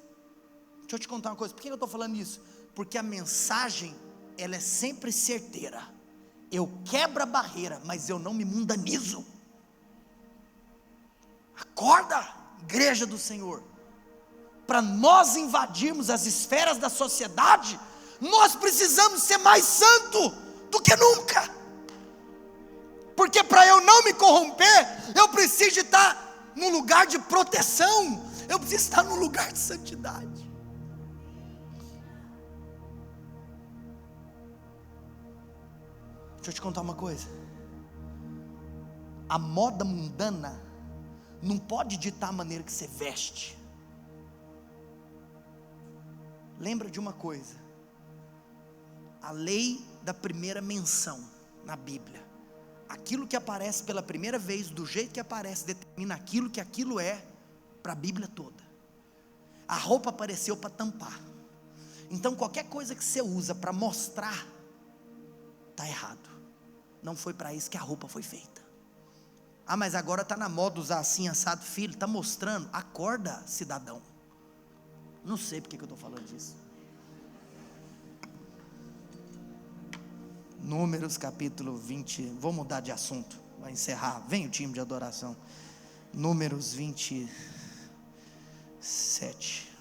Deixa eu te contar uma coisa. Por que eu estou falando isso? Porque a mensagem, ela é sempre certeira. Eu quebro a barreira, mas eu não me mundanizo. Acorda, igreja do Senhor. Para nós invadirmos as esferas da sociedade, nós precisamos ser mais santo do que nunca. Porque para eu não me corromper, eu preciso estar num lugar de proteção. Eu preciso estar num lugar de santidade. Deixa eu te contar uma coisa. A moda mundana não pode ditar a maneira que você veste. Lembra de uma coisa: a lei da primeira menção na Bíblia. Aquilo que aparece pela primeira vez, do jeito que aparece, determina aquilo que aquilo é para a Bíblia toda. A roupa apareceu para tampar. Então qualquer coisa que você usa para mostrar, está errado. Não foi para isso que a roupa foi feita. Ah, mas agora está na moda usar assim, assado. Filho, está mostrando. Acorda, cidadão. Não sei porque que eu estou falando disso. Números capítulo 20. Vou mudar de assunto, vai encerrar. Vem o time de adoração. Números 27.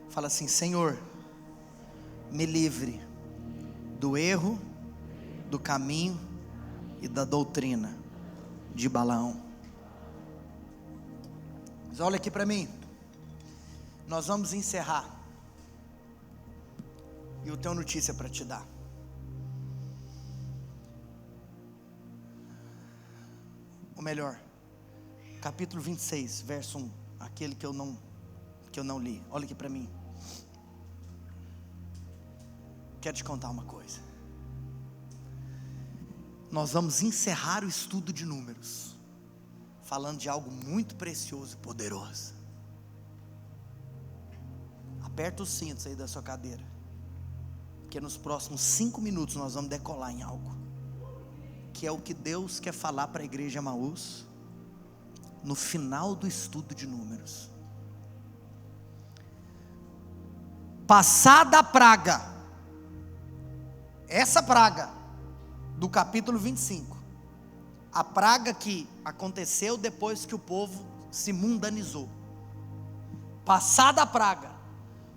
Fala assim: Senhor, me livre do erro, do caminho e da doutrina de Balaão. Mas olha aqui para mim. Nós vamos encerrar. E eu tenho notícia para te dar. Ou melhor, capítulo 26, verso 1. Aquele que eu não li. Olha aqui para mim. Quero te contar uma coisa. Nós vamos encerrar o estudo de números falando de algo muito precioso e poderoso. Aperta os cintos aí da sua cadeira, porque nos próximos 5 minutos nós vamos decolar em algo que é o que Deus quer falar para a igreja Emaús no final do estudo de números. Passada a praga, essa praga do capítulo 25, a praga que aconteceu depois que o povo se mundanizou. Passada a praga,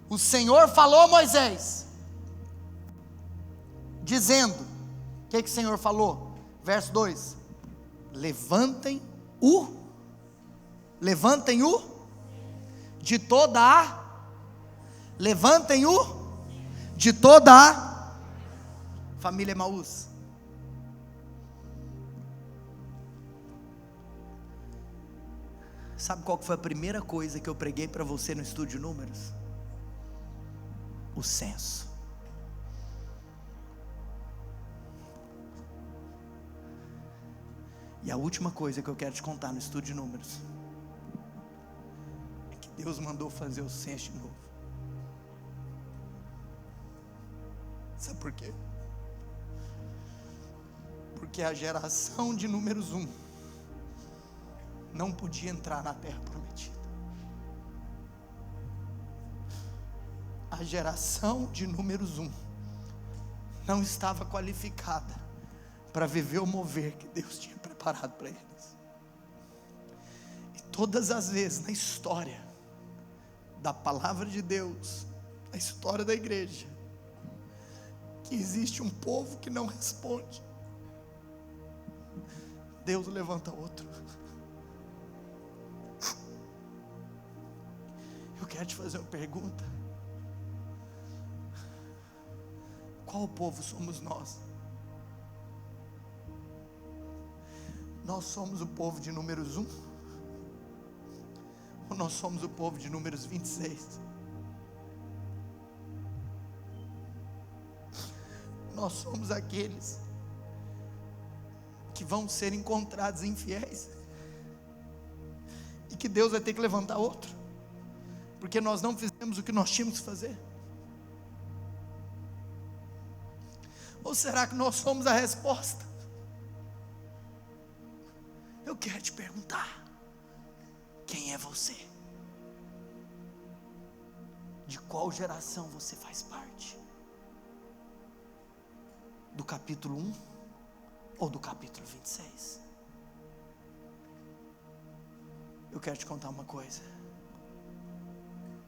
o Senhor falou a Moisés, dizendo: o que o Senhor falou? Verso 2: levantem o de toda a família Emaús. Sabe qual que foi a primeira coisa que eu preguei para você no estudo de números? O censo. E a última coisa que eu quero te contar no estudo de números é que Deus mandou fazer o censo de novo. Sabe por quê? Porque a geração de números 1 não podia entrar na terra prometida. A geração de números 1 não estava qualificada para viver o mover que Deus tinha preparado para eles. E Todas as vezes na história da palavra de Deus, na história da igreja, que existe um povo que não responde, Deus levanta outro. Eu quero te fazer uma pergunta: qual povo somos nós? Nós somos o povo de Números 1? Ou nós somos o povo de Números 26? Nós somos aqueles que vão ser encontrados infiéis, e que Deus vai ter que levantar outro, porque nós não fizemos o que nós tínhamos que fazer? Ou será que nós somos a resposta? Eu quero te perguntar: quem é você? De qual geração você faz parte? Do capítulo 1 ou do capítulo 26? Eu quero te contar uma coisa: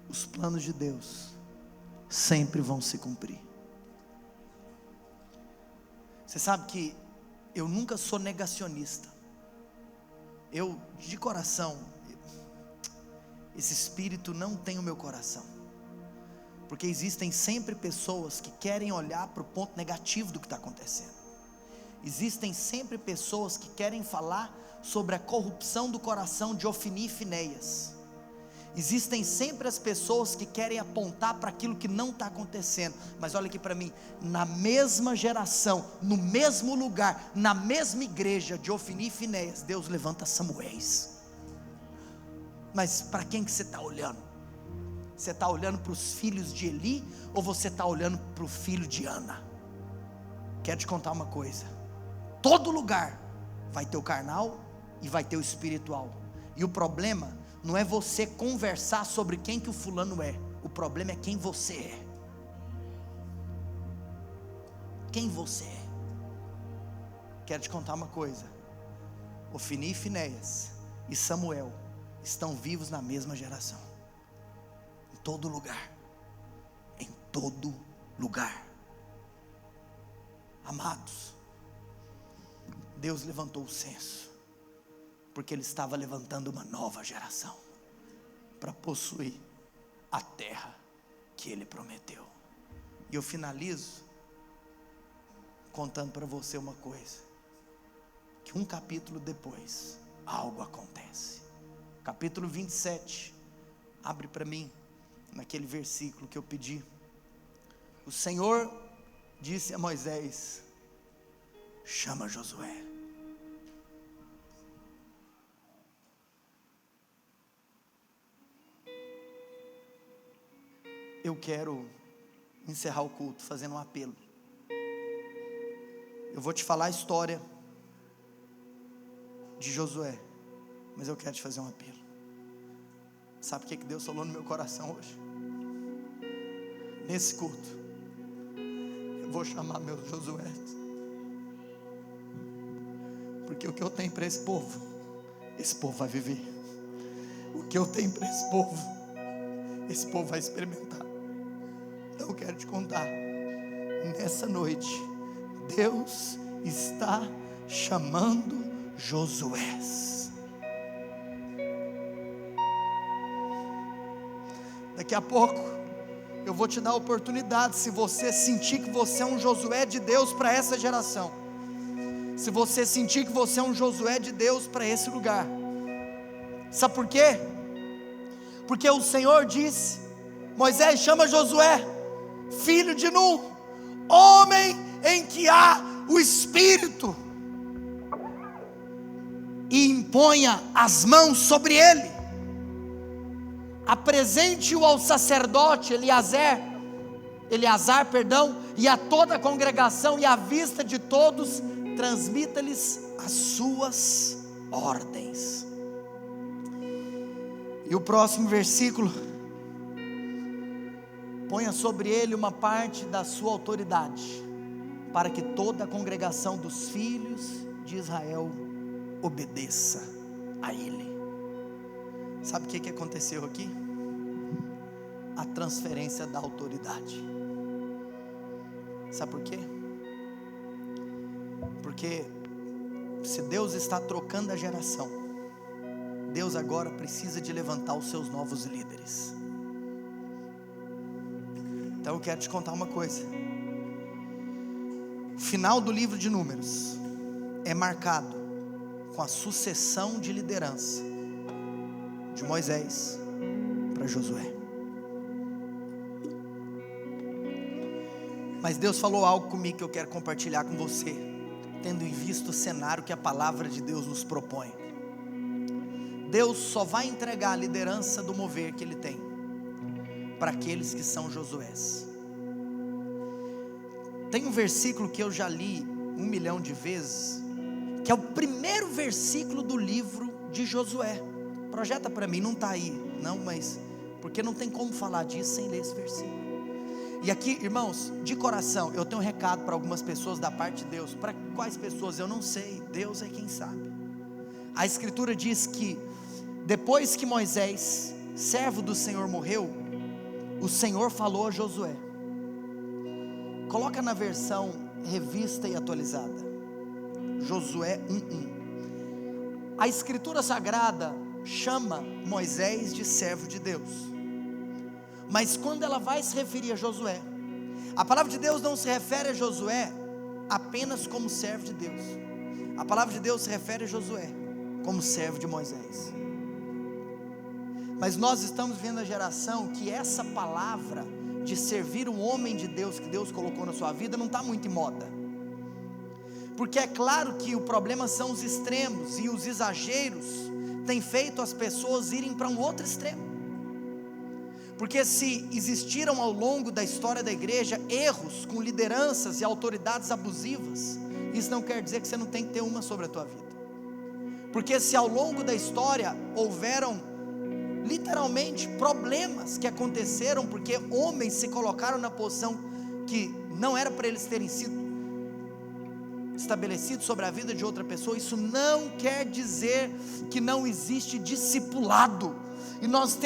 os planos de Deus sempre vão se cumprir. Você sabe que eu nunca sou negacionista. Eu, de coração, esse espírito não tem o meu coração, porque existem sempre pessoas que querem olhar para o ponto negativo do que está acontecendo. Existem sempre pessoas que querem falar sobre a corrupção do coração de Ofni e Finéias. Existem sempre as pessoas que querem apontar para aquilo que não está acontecendo. Mas olha aqui para mim: na mesma geração, no mesmo lugar, na mesma igreja de Ofni e Finéias, Deus levanta Samuéis. Mas para quem que você está olhando? Você está olhando para os filhos de Eli, ou você está olhando para o filho de Ana? Quero te contar uma coisa: todo lugar vai ter o carnal e vai ter o espiritual. E o problema não é você conversar sobre quem que o fulano é. O problema é quem você é. Quem você é. Quero te contar uma coisa: Ofni e Finéias e Samuel estão vivos na mesma geração. Em todo lugar. Em todo lugar. Amados, Deus levantou o censo, porque Ele estava levantando uma nova geração para possuir a terra que Ele prometeu. E eu finalizo contando para você uma coisa: que um capítulo depois, algo acontece. Capítulo 27, abre para mim, naquele versículo que eu pedi. O Senhor disse a Moisés: chama Josué. Eu quero encerrar o culto fazendo um apelo. Eu vou te falar a história de Josué, mas eu quero te fazer um apelo. Sabe o que Deus falou no meu coração hoje? Nesse culto, eu vou chamar meus Josué, porque o que eu tenho para esse povo vai viver. O que eu tenho para esse povo vai experimentar. Então eu quero te contar, nessa noite, Deus está chamando Josué. Daqui a pouco eu vou te dar a oportunidade, se você sentir que você é um Josué de Deus para essa geração, se você sentir que você é um Josué de Deus para esse lugar. Sabe por quê? Porque o Senhor disse: Moisés, chama Josué, filho de Nun, homem em que há o Espírito, e imponha as mãos sobre ele. Apresente-o ao sacerdote Eleazar, e a toda a congregação, e à vista de todos, transmita-lhes as suas ordens. E o próximo versículo: ponha sobre ele uma parte da sua autoridade, para que toda a congregação dos filhos de Israel obedeça a ele. Sabe o que aconteceu aqui? A transferência da autoridade. Sabe por quê? Porque se Deus está trocando a geração, Deus agora precisa de levantar os seus novos líderes. Então eu quero te contar uma coisa. O final do livro de Números é marcado com a sucessão de liderança de Moisés para Josué. Mas Deus falou algo comigo que eu quero compartilhar com você, tendo em vista o cenário que a palavra de Deus nos propõe. Deus só vai entregar a liderança do mover que Ele tem para aqueles que são Josués. Tem um versículo que eu já li 1 milhão de vezes, que é o primeiro versículo do livro de Josué. Projeta para mim, não está aí, não, mas porque não tem como falar disso sem ler esse versículo. E aqui, irmãos, de coração, eu tenho um recado para algumas pessoas da parte de Deus. Para quais pessoas? Eu não sei, Deus é quem sabe. A Escritura diz que depois que Moisés, servo do Senhor, morreu, o Senhor falou a Josué. Coloca na versão revista e atualizada, Josué 1:1. A Escritura Sagrada chama Moisés de servo de Deus. Mas quando ela vai se referir a Josué, a palavra de Deus não se refere a Josué apenas como servo de Deus. A palavra de Deus se refere a Josué como servo de Moisés. Mas nós estamos vendo a geração que essa palavra de servir um homem de Deus que Deus colocou na sua vida não está muito em moda. Porque é claro que o problema são os extremos, e os exageros têm feito as pessoas irem para um outro extremo. Porque se existiram ao longo da história da igreja erros com lideranças e autoridades abusivas, isso não quer dizer que você não tem que ter uma sobre a tua vida. Porque se ao longo da história houveram literalmente problemas que aconteceram porque homens se colocaram na posição que não era para eles terem sido estabelecidos sobre a vida de outra pessoa, isso não quer dizer que não existe discipulado. E nós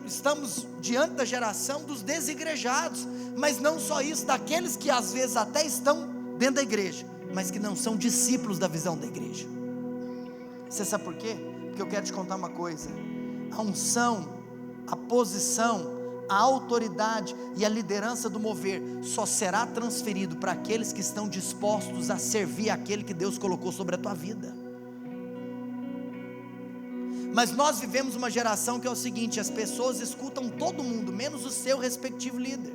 estamos diante da geração dos desigrejados, mas não só isso, daqueles que às vezes até estão dentro da igreja, mas que não são discípulos da visão da igreja. Você sabe por quê? Porque eu quero te contar uma coisa: a unção, a posição, a autoridade e a liderança do mover só será transferido para aqueles que estão dispostos a servir aquele que Deus colocou sobre a tua vida. Mas nós vivemos uma geração que é o seguinte: as pessoas escutam todo mundo, menos o seu respectivo líder.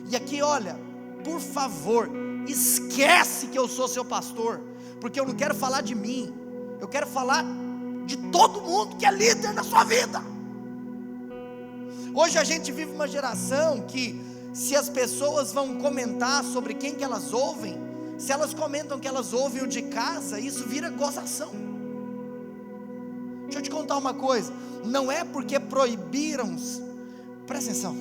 E aqui, olha, por favor, esquece que eu sou seu pastor, porque eu não quero falar de mim, eu quero falar de todo mundo que é líder na sua vida. Hoje a gente vive uma geração que, se as pessoas vão comentar sobre quem que elas ouvem, se elas comentam que elas ouvem o de casa, isso vira gozação. Deixa eu te contar uma coisa: não é porque proibiram, presta atenção,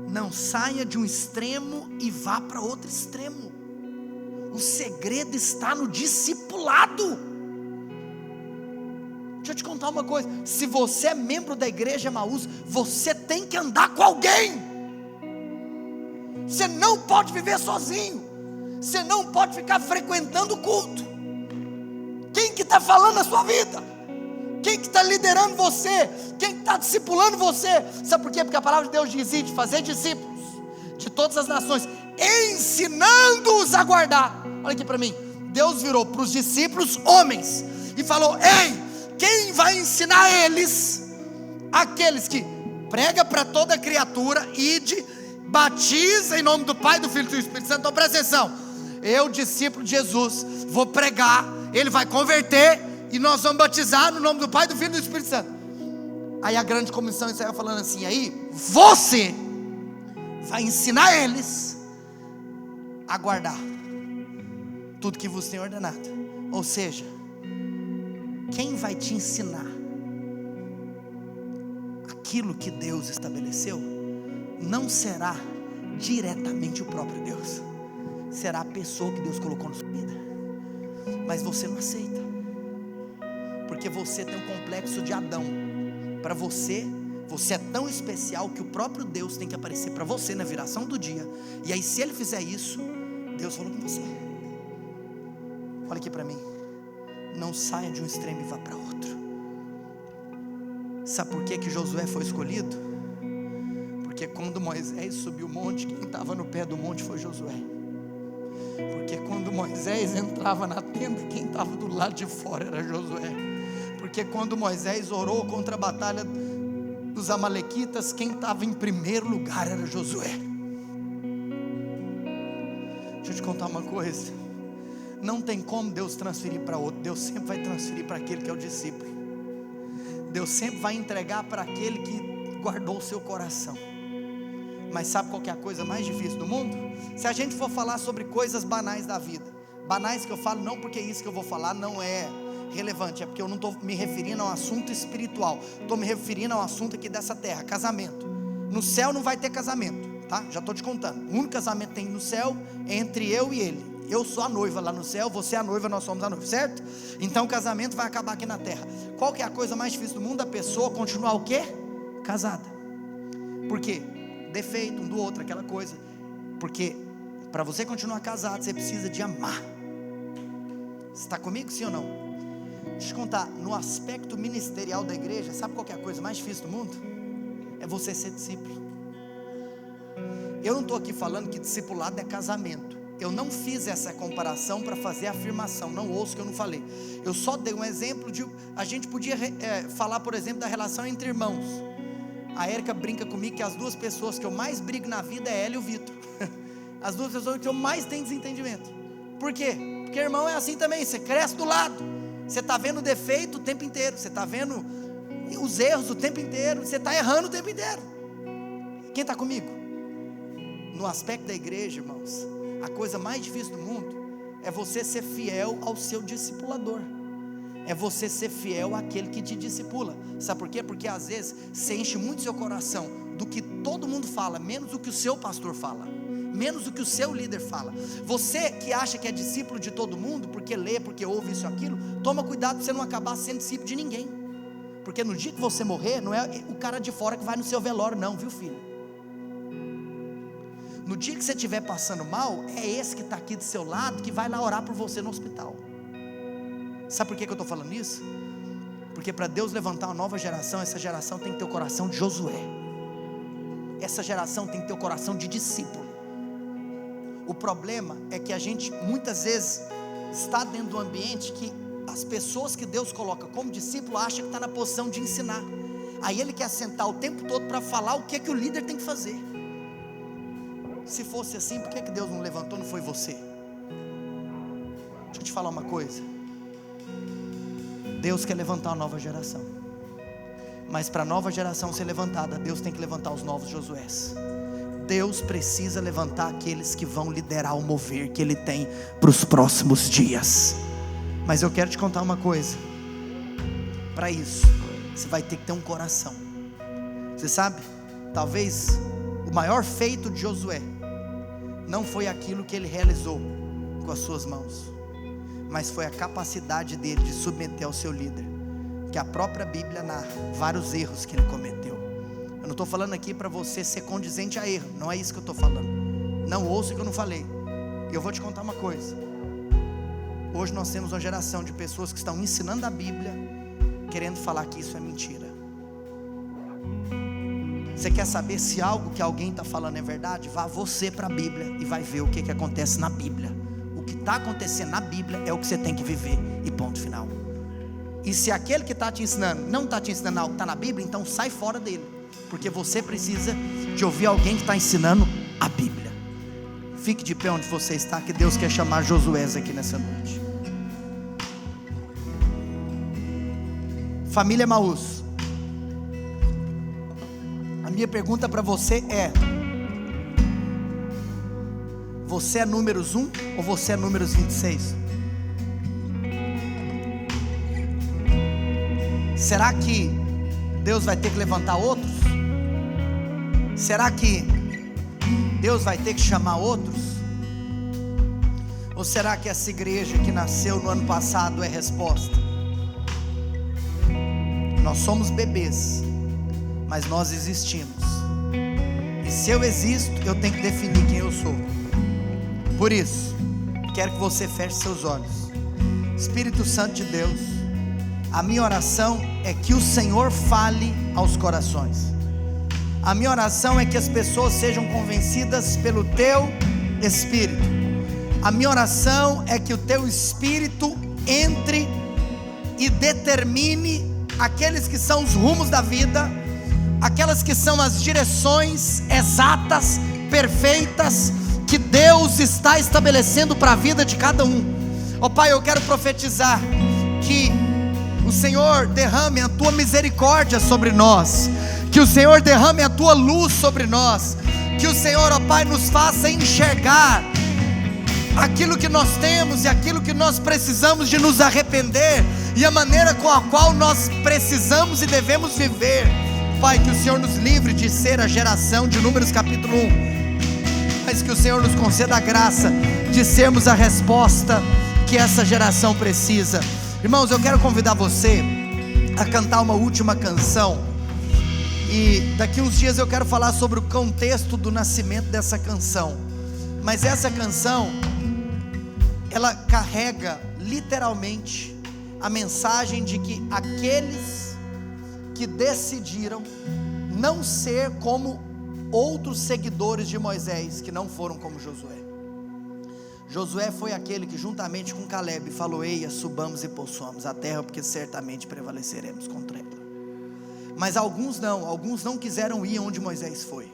não saia de um extremo e vá para outro extremo. O segredo está no discipulado. Deixa eu te contar uma coisa: se você é membro da igreja Emaús, você tem que andar com alguém. Você não pode viver sozinho. Você não pode ficar frequentando o culto. Quem que está falando na sua vida? Quem que está liderando você? Quem que está discipulando você? Sabe por quê? Porque a palavra de Deus diz: de fazer discípulos de todas as nações, ensinando-os a guardar. Olha aqui para mim, Deus virou para os discípulos homens e falou: ei, quem vai ensinar eles? Aqueles que prega para toda criatura, ide, batiza em nome do Pai, do Filho e do Espírito Santo. Então presta atenção: eu, discípulo de Jesus, vou pregar, ele vai converter, e nós vamos batizar no nome do Pai, do Filho e do Espírito Santo. Aí a grande comissão saiu falando assim: aí você vai ensinar eles a guardar tudo que vos tem ordenado. Ou seja, quem vai te ensinar aquilo que Deus estabeleceu não será diretamente o próprio Deus, será a pessoa que Deus colocou na sua vida. Mas você não aceita, Porque você tem um complexo de Adão. Para você é tão especial que o próprio Deus tem que aparecer para você na viração do dia. E aí, se Ele fizer isso, Deus falou com você. Olha aqui para mim. Não saia de um extremo e vá para outro. Sabe por que Josué foi escolhido? Porque quando Moisés subiu o monte, quem estava no pé do monte foi Josué. Porque quando Moisés entrava na tenda, quem estava do lado de fora era Josué. Porque quando Moisés orou contra a batalha dos amalequitas, quem estava em primeiro lugar era Josué. Deixa eu te contar uma coisa. Não tem como Deus transferir para outro. Deus sempre vai transferir para aquele que é o discípulo. Deus sempre vai entregar para aquele que guardou o seu coração. Mas sabe qual que é a coisa mais difícil do mundo? Se a gente for falar sobre coisas banais da vida, banais que eu falo não porque isso que eu vou falar não é relevante, é porque eu não estou me referindo a um assunto espiritual, estou me referindo a um assunto aqui dessa terra, casamento. No céu não vai ter casamento, tá? Já estou te contando. O único casamento que tem no céu é entre eu e ele. Eu sou a noiva lá no céu, você é a noiva, nós somos a noiva, certo? Então o casamento vai acabar aqui na terra. Qual que é a coisa mais difícil do mundo? A pessoa continuar o quê? Casada. Por quê? Defeito um do outro, aquela coisa. Porque para você continuar casado, você precisa de amar. Você está comigo, sim ou não? Deixa eu te contar, no aspecto ministerial da igreja, sabe qual que é a coisa mais difícil do mundo? É você ser discípulo. Eu não estou aqui falando que discipulado é casamento. Eu não fiz essa comparação para fazer afirmação, não ouço que eu não falei. Eu só dei um exemplo de, a gente podia falar, por exemplo, da relação entre irmãos. A Érica brinca comigo que as duas pessoas que eu mais brigo na vida é ela e o Vitor. As duas pessoas que eu mais tenho desentendimento. Por quê? Porque irmão é assim também, você cresce do lado. Você está vendo o defeito o tempo inteiro, você está vendo os erros o tempo inteiro, você está errando o tempo inteiro. Quem está comigo? No aspecto da igreja, irmãos, a coisa mais difícil do mundo é você ser fiel ao seu discipulador. É você ser fiel àquele que te discipula. Sabe por quê? Porque às vezes você enche muito seu coração do que todo mundo fala, menos do que o seu pastor fala, menos do que o seu líder fala. Você que acha que é discípulo de todo mundo, porque lê, porque ouve isso e aquilo, toma cuidado para você não acabar sendo discípulo de ninguém. Porque no dia que você morrer, não é o cara de fora que vai no seu velório não, viu filho? No dia que você estiver passando mal, é esse que está aqui do seu lado, que vai lá orar por você no hospital. Sabe por que eu estou falando isso? Porque para Deus levantar uma nova geração, essa geração tem que ter o coração de Josué. Essa geração tem que ter o coração de discípulo. O problema é que a gente muitas vezes está dentro de um ambiente que as pessoas que Deus coloca como discípulo acham que está na posição de ensinar. Aí ele quer sentar o tempo todo para falar o que o líder tem que fazer. Se fosse assim, por que Deus não levantou, não foi você? Deixa eu te falar uma coisa. Deus quer levantar uma nova geração. Mas para a nova geração ser levantada, Deus tem que levantar os novos Josués. Deus precisa levantar aqueles que vão liderar o mover que Ele tem para os próximos dias. Mas eu quero te contar uma coisa. Para isso, você vai ter que ter um coração. Você sabe, talvez o maior feito de Josué não foi aquilo que ele realizou com as suas mãos, mas foi a capacidade dele de submeter ao seu líder, que a própria Bíblia narra vários erros que ele cometeu. Eu não estou falando aqui para você ser condizente a erro, não é isso que eu estou falando. Não ouça o que eu não falei. Eu vou te contar uma coisa. Hoje nós temos uma geração de pessoas que estão ensinando a Bíblia, querendo falar que isso é mentira. Você quer saber se algo que alguém está falando é verdade? Vá você para a Bíblia e vai ver o que acontece na Bíblia. O que está acontecendo na Bíblia é o que você tem que viver, e ponto final. E se aquele que está te ensinando não está te ensinando algo que está na Bíblia, então sai fora dele, porque você precisa de ouvir alguém que está ensinando a Bíblia. Fique de pé onde você está, que Deus quer chamar Josué aqui nessa noite. Família Emaús, a minha pergunta para você é: você é números 1 ou você é números 26? Será que Deus vai ter que levantar outros? Será que Deus vai ter que chamar outros? Ou será que essa igreja que nasceu no ano passado é resposta? Nós somos bebês, mas nós existimos. E se eu existo, eu tenho que definir quem eu sou. Por isso, quero que você feche seus olhos. Espírito Santo de Deus, a minha oração é que o Senhor fale aos corações. A minha oração é que as pessoas sejam convencidas pelo Teu Espírito. A minha oração é que o Teu Espírito entre e determine aqueles que são os rumos da vida, aquelas que são as direções exatas, perfeitas, que Deus está estabelecendo para a vida de cada um. Ó Pai, eu quero profetizar que o Senhor derrame a Tua misericórdia sobre nós, que o Senhor derrame a Tua luz sobre nós, que o Senhor, ó Pai, nos faça enxergar aquilo que nós temos e aquilo que nós precisamos de nos arrepender, e a maneira com a qual nós precisamos e devemos viver. Pai, que o Senhor nos livre de ser a geração de Números capítulo 1, mas que o Senhor nos conceda a graça de sermos a resposta que essa geração precisa. Irmãos, eu quero convidar você a cantar uma última canção, e daqui uns dias eu quero falar sobre o contexto do nascimento dessa canção. Mas essa canção, ela carrega literalmente a mensagem de que aqueles que decidiram não ser como outros seguidores de Moisés, que não foram como Josué. Josué foi aquele que juntamente com Caleb falou: eia, subamos e possuamos a terra, porque certamente prevaleceremos contra ela. Mas alguns não quiseram ir onde Moisés foi.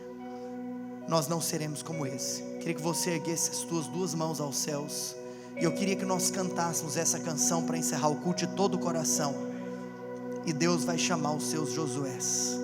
Nós não seremos como esse. Queria que você erguesse as tuas duas mãos aos céus, e eu queria que nós cantássemos essa canção para encerrar o culto de todo o coração. E Deus vai chamar os seus Josués.